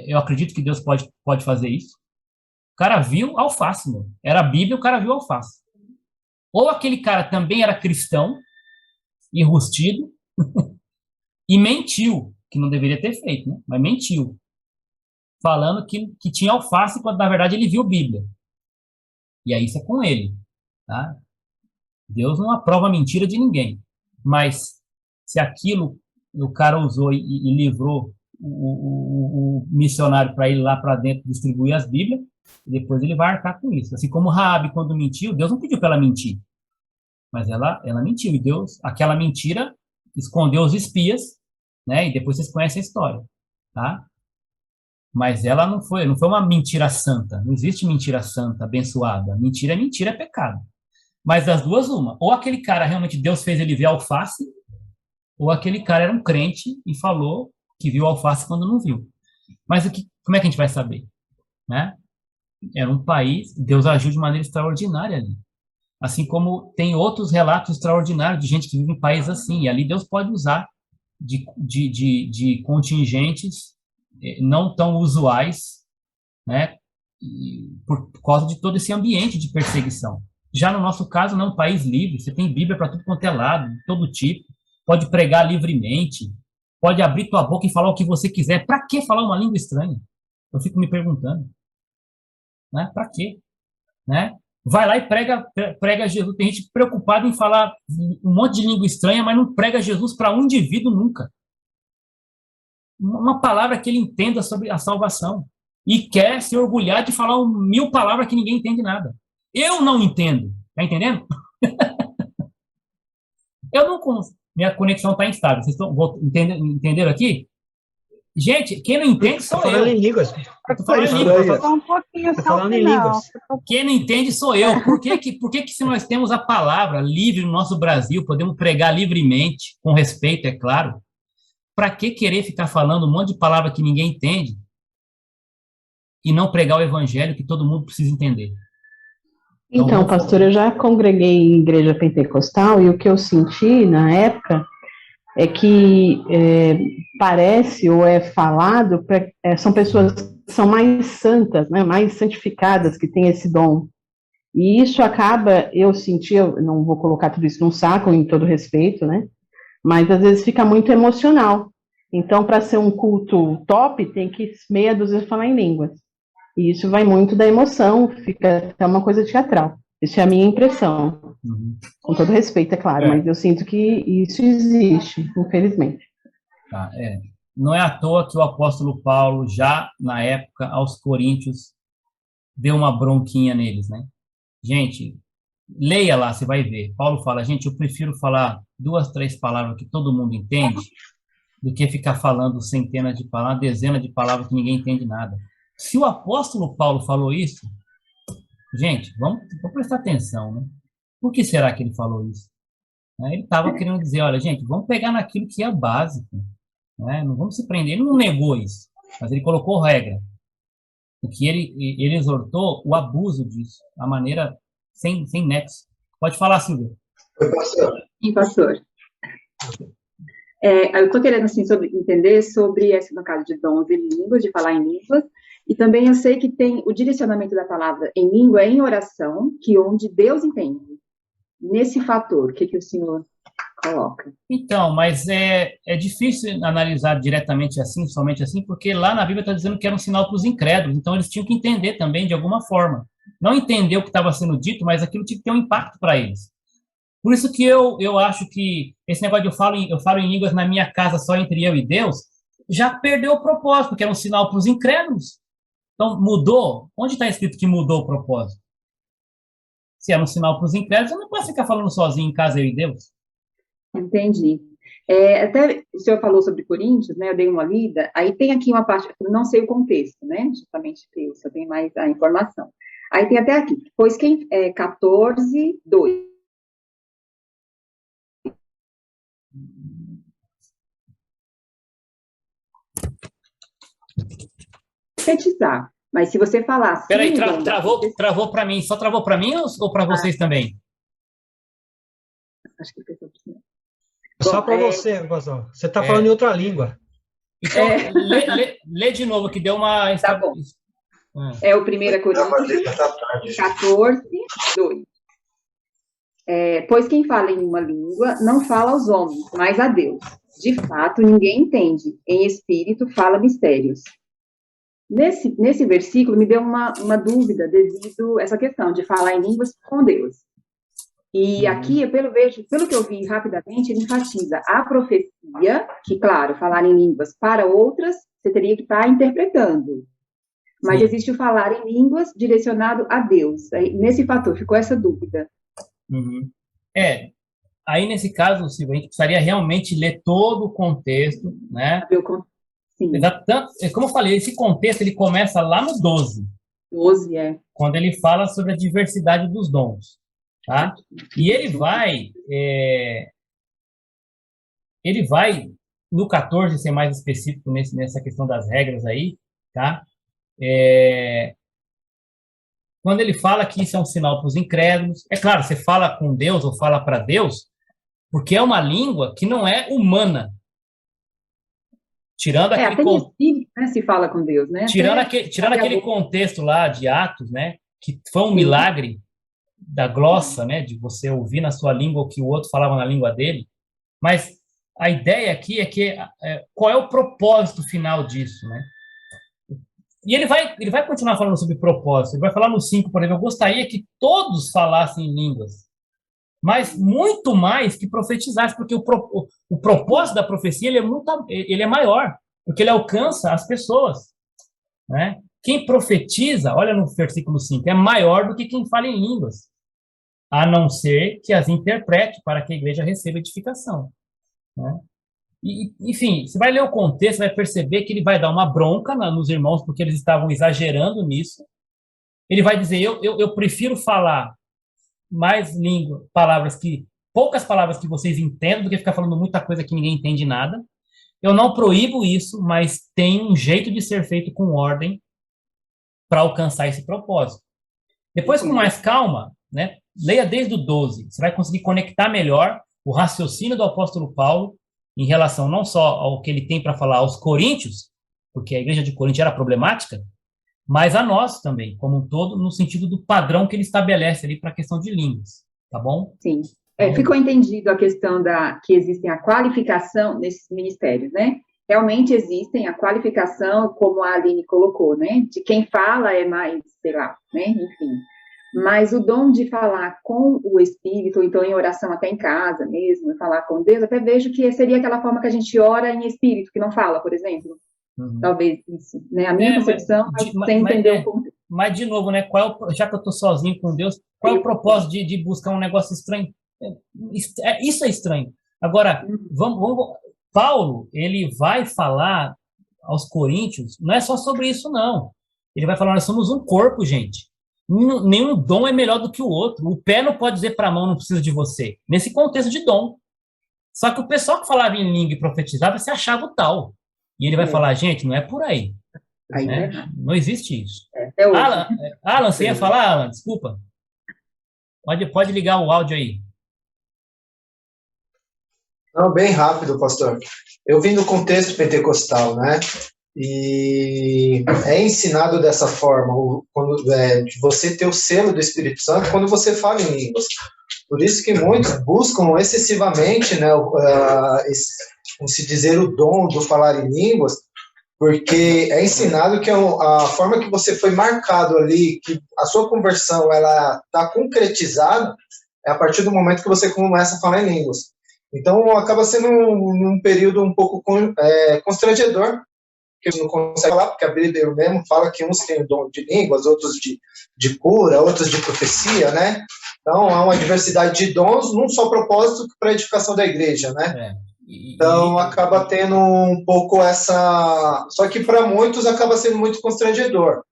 eu acredito que Deus pode fazer isso. O cara viu a alface, meu. Era a Bíblia, o cara viu a alface. Ou aquele cara também era cristão, enrustido, e mentiu, que não deveria ter feito, né? Mas mentiu, falando que tinha alface, quando na verdade ele viu Bíblia. E aí isso é com ele. Tá? Deus não aprova mentira de ninguém. Mas se aquilo o cara usou e livrou o missionário para ir lá para dentro distribuir as Bíblias, e depois ele vai arcar com isso. Assim como Raabe, quando mentiu, Deus não pediu para ela mentir. Mas ela mentiu, e Deus, aquela mentira, escondeu os espias, né? E depois vocês conhecem a história, tá? Mas ela não foi uma mentira santa. Não existe mentira santa, abençoada. Mentira é pecado. Mas das duas, uma. Ou aquele cara, realmente, Deus fez ele ver a alface, ou aquele cara era um crente e falou que viu a alface quando não viu. Mas como é que a gente vai saber? Né? Era um país, Deus agiu de maneira extraordinária ali. Assim como tem outros relatos extraordinários de gente que vive em países assim, e ali Deus pode usar de contingentes não tão usuais, né, por causa de todo esse ambiente de perseguição. Já no nosso caso, não é um país livre, você tem Bíblia para tudo quanto é lado, de todo tipo, pode pregar livremente, pode abrir tua boca e falar o que você quiser. Para que falar uma língua estranha? Eu fico me perguntando. Né? Para quê? Né? Vai lá e prega Jesus. Tem gente preocupada em falar um monte de língua estranha, mas não prega Jesus para um indivíduo nunca. Uma palavra que ele entenda sobre a salvação. E quer se orgulhar de falar 1000 palavras que ninguém entende nada. Eu não entendo. Tá entendendo? Eu não consigo. Minha conexão está instável. Vocês entenderam aqui? Gente, quem não entende sou eu. Falando em línguas. Tô falando em línguas. Só um pouquinho, só Falando o em final. línguas. Quem não entende sou eu. Por que se nós temos a palavra livre no nosso Brasil, podemos pregar livremente, com respeito, é claro, para que querer ficar falando um monte de palavra que ninguém entende e não pregar o evangelho que todo mundo precisa entender? Então, pastor, eu já congreguei em igreja pentecostal e o que eu senti na época é que parece ou é falado, são pessoas que são mais santas, né, mais santificadas, que têm esse dom. E isso acaba, eu senti, eu não vou colocar tudo isso num saco, em todo respeito, né, mas às vezes fica muito emocional. Então, para ser um culto top, tem que meia dúzia falar em línguas. E isso vai muito da emoção, fica até uma coisa teatral. Isso é a minha impressão. Com todo respeito, é claro, mas eu sinto que isso existe, infelizmente. Tá, não é à toa que o apóstolo Paulo, já na época, aos coríntios, deu uma bronquinha neles, né? Gente, leia lá, você vai ver. Paulo fala, gente, eu prefiro falar 2, 3 palavras que todo mundo entende, do que ficar falando centenas de palavras, dezenas de palavras que ninguém entende nada. Se o apóstolo Paulo falou isso, gente, vamos prestar atenção, né? Por que será que ele falou isso? Ele estava querendo dizer, olha, gente, vamos pegar naquilo que é básico, né? Não vamos se prender. Ele não negou isso, mas ele colocou regra. O que ele exortou o abuso disso, a maneira sem nexo. Pode falar, Silvia. Sim, pastor. Eu estou querendo, assim, entender sobre esse, no caso de dons e línguas, de falar em línguas, e também eu sei que tem o direcionamento da palavra em língua em oração, que onde Deus entende. Nesse fator, o que o senhor coloca? Então, mas é difícil analisar diretamente assim, somente assim, porque lá na Bíblia está dizendo que era um sinal para os incrédulos, então eles tinham que entender também de alguma forma. Não entender o que estava sendo dito, mas aquilo tinha que ter um impacto para eles. Por isso que eu acho que esse negócio de eu falo em línguas na minha casa só entre eu e Deus, já perdeu o propósito, porque era um sinal para os incrédulos. Então, mudou? Onde está escrito que mudou o propósito? Se era um sinal para os incrédulos, eu não posso ficar falando sozinho em casa, eu e Deus. Entendi. Até o senhor falou sobre Coríntios, né? Eu dei uma lida, aí tem aqui uma parte, eu não sei o contexto, né? Justamente eu só tenho mais a informação. Aí tem até aqui, pois quem 14, 2. Sintetizar, mas se você falar assim... Peraí, travou para mim. Só travou para mim ou para vocês também? Acho que a pessoa precisa... Só para você, pastor. Você está falando em outra língua. Então, lê de novo, que deu uma... Tá bom. É o 1 Coríntios 14, 2. Pois quem fala em uma língua não fala aos homens, mas a Deus. De fato, ninguém entende. Em espírito, fala mistérios. Nesse versículo, me deu uma dúvida devido a essa questão de falar em línguas com Deus. E aqui, pelo que eu vi rapidamente, ele enfatiza a profecia, que, claro, falar em línguas para outras, você teria que estar interpretando. Mas existe o falar em línguas direcionado a Deus. Aí, nesse fator, ficou essa dúvida. Uhum. Aí, nesse caso, Silvia, a gente precisaria realmente ler todo o contexto, né? Sim. Como eu falei, esse contexto ele começa lá no 12. 12, quando ele fala sobre a diversidade dos dons. Tá? E ele vai, no 14, ser mais específico nessa questão das regras aí, tá? Quando ele fala que isso é um sinal para os incrédulos, é claro, você fala com Deus ou fala para Deus, porque é uma língua que não é humana. Tirando aquele né, se fala com Deus, né? Tirando aquele contexto lá de Atos, né? Que foi um milagre da glossa, né? De você ouvir na sua língua o que o outro falava na língua dele. Mas a ideia aqui é que qual é o propósito final disso, né? E ele vai continuar falando sobre propósito. Ele vai falar no 5, por exemplo, eu gostaria que todos falassem em línguas, mas muito mais que profetizassem, porque o propósito da profecia ele é maior, porque ele alcança as pessoas, né? Quem profetiza, olha no versículo 5, é maior do que quem fala em línguas, a não ser que as interprete para que a igreja receba edificação, né? E, enfim, você vai ler o contexto, vai perceber que ele vai dar uma bronca nos irmãos, porque eles estavam exagerando nisso. Ele vai dizer, eu prefiro falar mais poucas palavras que vocês entendam, do que ficar falando muita coisa que ninguém entende nada. Eu não proíbo isso, mas tem um jeito de ser feito com ordem para alcançar esse propósito. Depois, com mais calma, né, leia desde o 12. Você vai conseguir conectar melhor o raciocínio do apóstolo Paulo em relação não só ao que ele tem para falar aos coríntios, porque a igreja de Corinto era problemática, mas a nós também, como um todo, no sentido do padrão que ele estabelece ali para a questão de línguas, tá bom? Sim. Ficou entendido a questão que existem a qualificação nesses ministérios, né? Realmente existem a qualificação, como a Aline colocou, né? De quem fala é mais, sei lá, né? Enfim. Mas o dom de falar com o Espírito, ou então em oração até em casa mesmo, falar com Deus, até vejo que seria aquela forma que a gente ora em espírito, que não fala, por exemplo. Talvez isso, né? A minha concepção, sem entender o contexto. Mas, de novo, né? Já que eu estou sozinho com Deus, qual é o propósito de buscar um negócio estranho? Isso é estranho. Agora, Paulo, ele vai falar aos coríntios, não é só sobre isso, não. Ele vai falar, nós somos um corpo, gente. Nenhum dom é melhor do que o outro. O pé não pode dizer para a mão, não preciso de você. Nesse contexto de dom. Só que o pessoal que falava em língua e profetizava se achava o tal. E ele vai falar, gente, não é por aí. Né? Não existe isso. Alan, você ia falar, Alan? Desculpa. Pode ligar o áudio aí. Não, bem rápido, pastor. Eu vim do contexto pentecostal, né? E é ensinado dessa forma, de você ter o selo do Espírito Santo quando você fala em línguas. Por isso que muitos buscam excessivamente, né, como se dizer, o dom do falar em línguas, porque é ensinado que a forma que você foi marcado ali, que a sua conversão ela está concretizada, é a partir do momento que você começa a falar em línguas. Então, acaba sendo um período um pouco constrangedor, que não consegue falar, porque a Bíblia mesmo fala que uns têm o dom de línguas, outros de cura, outros de profecia, né? Então, há uma diversidade de dons num só propósito para a edificação da igreja, né? Então, acaba tendo um pouco essa... Só que para muitos acaba sendo muito constrangedor,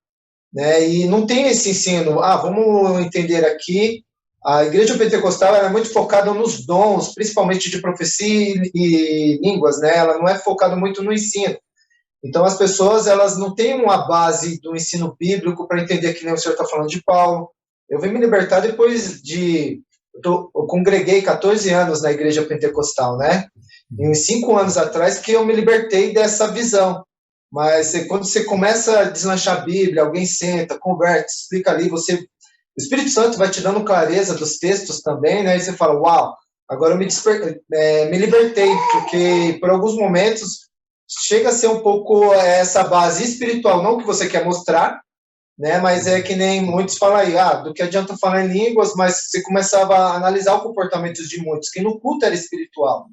né? E não tem esse ensino, vamos entender aqui, a igreja pentecostal ela é muito focada nos dons, principalmente de profecia e línguas, né? Ela não é focada muito no ensino. Então, as pessoas, elas não têm uma base do ensino bíblico para entender que nem o senhor está falando de Paulo. Eu vim me libertar depois eu congreguei 14 anos na igreja pentecostal, né? E uns 5 anos atrás que eu me libertei dessa visão. Mas quando você começa a deslanchar a Bíblia, alguém senta, converte, explica ali, o Espírito Santo vai te dando clareza dos textos também, né? E você fala, uau, agora eu me libertei, porque por alguns momentos chega a ser um pouco essa base espiritual, não que você quer mostrar, né, mas é que nem muitos falam aí, do que adianta falar em línguas, mas você começava a analisar o comportamento de muitos, que no culto era espiritual,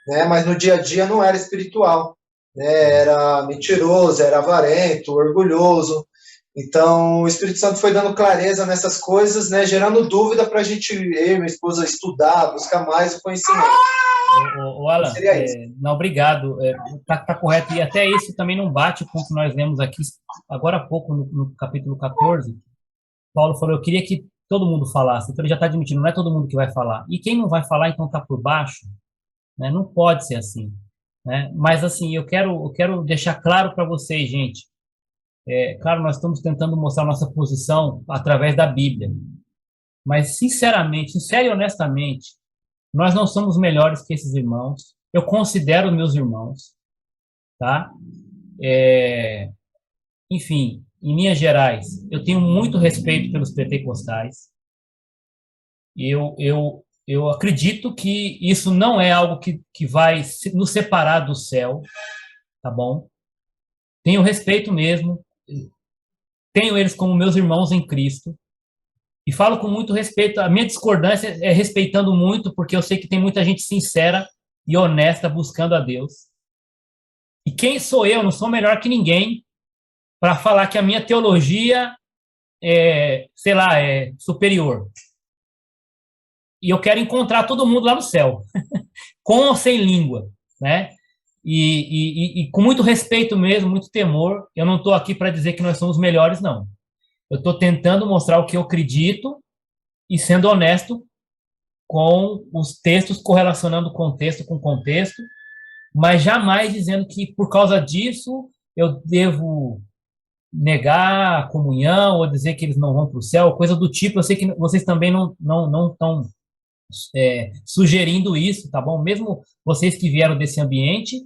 né, mas no dia a dia não era espiritual, né, era mentiroso, era avarento, orgulhoso. Então, o Espírito Santo foi dando clareza nessas coisas, né, gerando dúvida para a gente, eu e minha esposa, estudar, buscar mais o conhecimento. O Alan, não, obrigado, tá correto, e até isso também não bate com o que nós lemos aqui, agora há pouco, no capítulo 14, Paulo falou, eu queria que todo mundo falasse, então ele já está admitindo, não é todo mundo que vai falar, e quem não vai falar, então está por baixo, né? Não pode ser assim, né? Mas assim, eu quero deixar claro para vocês, gente, claro, nós estamos tentando mostrar nossa posição através da Bíblia, mas sinceramente, sincero e honestamente, nós não somos melhores que esses irmãos. Eu considero meus irmãos, tá? Enfim, em Minas Gerais, eu tenho muito respeito pelos pentecostais. Eu eu acredito que isso não é algo que vai nos separar do céu, tá bom? Tenho respeito mesmo, tenho eles como meus irmãos em Cristo, e falo com muito respeito. A minha discordância é respeitando muito, porque eu sei que tem muita gente sincera e honesta buscando a Deus. E quem sou eu? Não sou melhor que ninguém para falar que a minha teologia é, sei lá, é superior. E eu quero encontrar todo mundo lá no céu, com ou sem língua, né? E com muito respeito mesmo, muito temor. Eu não estou aqui para dizer que nós somos melhores, não. Eu estou tentando mostrar o que eu acredito e sendo honesto com os textos, correlacionando contexto com contexto, mas jamais dizendo que por causa disso eu devo negar a comunhão ou dizer que eles não vão para o céu, coisa do tipo. Eu sei que vocês também não estão sugerindo isso, tá bom? Mesmo vocês que vieram desse ambiente,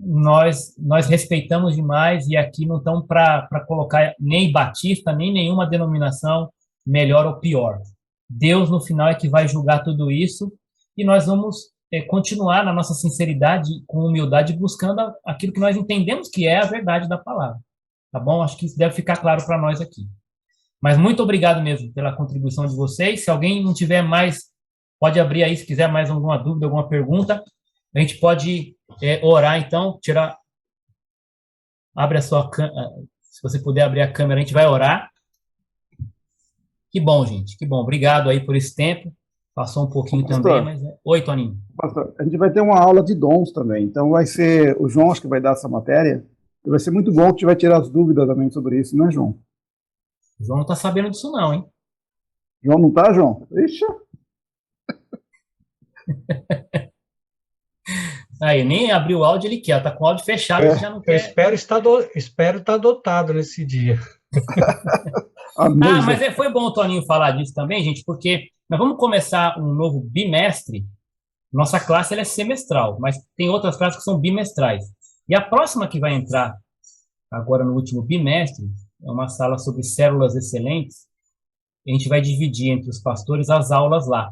nós respeitamos demais, e aqui não estão para colocar nem batista, nem nenhuma denominação melhor ou pior. Deus, no final, é que vai julgar tudo isso, e nós vamos continuar na nossa sinceridade, com humildade, buscando aquilo que nós entendemos que é a verdade da palavra. Tá bom? Acho que isso deve ficar claro para nós aqui. Mas muito obrigado mesmo pela contribuição de vocês. Se alguém não tiver mais, pode abrir aí, se quiser mais alguma dúvida, alguma pergunta. A gente pode orar, então, abre a sua câmera, se você puder abrir a câmera, a gente vai orar. Que bom, gente, que bom. Obrigado aí por esse tempo. Passou um pouquinho também, mas... Oi, Toninho. Pastor, a gente vai ter uma aula de dons também, então vai ser o João que vai dar essa matéria, e vai ser muito bom que a gente vai tirar as dúvidas também sobre isso, né, João? O João não tá sabendo disso não, hein? João não tá, João? Ixi! Aí, nem abriu o áudio, ele quer, tá com o áudio fechado, ele já não quer. Eu espero estar dotado nesse dia. Mas foi bom o Toninho falar disso também, gente, porque nós vamos começar um novo bimestre. Nossa classe ela é semestral, mas tem outras classes que são bimestrais. E a próxima que vai entrar agora no último bimestre é uma sala sobre células excelentes. A gente vai dividir entre os pastores as aulas lá.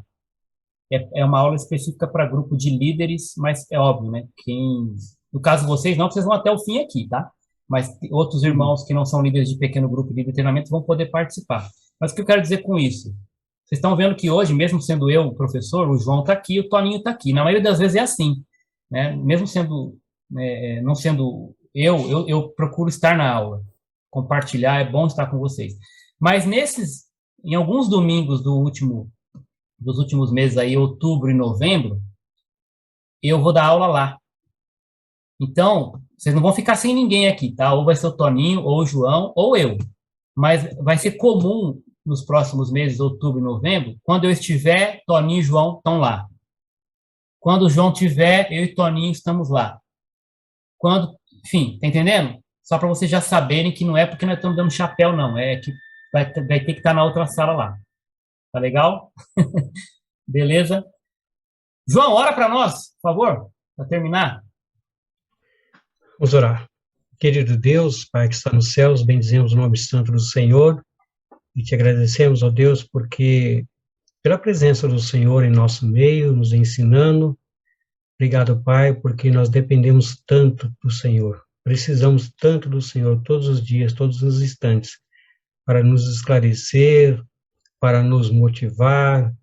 É uma aula específica para grupo de líderes, mas é óbvio, né? No caso de vocês, não, vocês vão até o fim aqui, tá? Mas outros irmãos que não são líderes de pequeno grupo de treinamento vão poder participar. Mas o que eu quero dizer com isso? Vocês estão vendo que hoje, mesmo sendo eu o professor, o João está aqui, o Toninho está aqui. Na maioria das vezes é assim, né? Mesmo sendo, não sendo eu procuro estar na aula, compartilhar, é bom estar com vocês. Mas em alguns domingos dos últimos meses aí, outubro e novembro, eu vou dar aula lá. Então, vocês não vão ficar sem ninguém aqui, tá? Ou vai ser o Toninho, ou o João, ou eu. Mas vai ser comum nos próximos meses, outubro e novembro, quando eu estiver, Toninho e João estão lá. Quando o João estiver, eu e Toninho estamos lá. Enfim, tá entendendo? Só para vocês já saberem que não é porque nós estamos dando chapéu, não. É que vai ter que estar na outra sala lá. Tá legal? Beleza? João, ora para nós, por favor, para terminar. Vamos orar. Querido Deus, Pai que está nos céus, bendizemos o nome santo do Senhor e te agradecemos, ó Deus, porque pela presença do Senhor em nosso meio, nos ensinando. Obrigado, Pai, porque nós dependemos tanto do Senhor. Precisamos tanto do Senhor todos os dias, todos os instantes, para nos esclarecer, para nos motivar,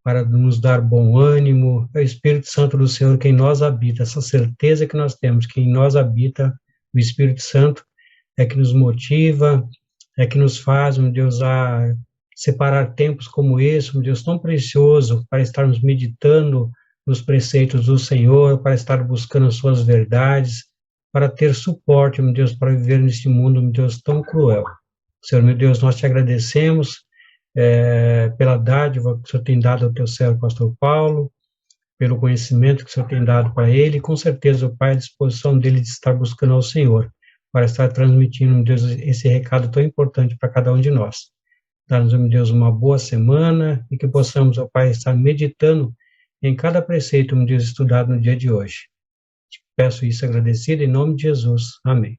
para nos dar bom ânimo. É o Espírito Santo do Senhor que em nós habita, essa certeza que nós temos que em nós habita o Espírito Santo é que nos motiva, é que nos faz, meu Deus, a separar tempos como esse, meu Deus, tão precioso para estarmos meditando nos preceitos do Senhor, para estar buscando as suas verdades, para ter suporte, meu Deus, para viver neste mundo, meu Deus, tão cruel. Senhor, meu Deus, nós te agradecemos pela dádiva que o Senhor tem dado ao teu servo, pastor Paulo, pelo conhecimento que o Senhor tem dado para ele, e com certeza, o Pai, a disposição dele de estar buscando ao Senhor, para estar transmitindo, meu Deus, esse recado tão importante para cada um de nós. Dá-nos, meu Deus, uma boa semana, e que possamos, ó Pai, estar meditando em cada preceito, meu Deus, estudado no dia de hoje. Te peço isso agradecido em nome de Jesus. Amém.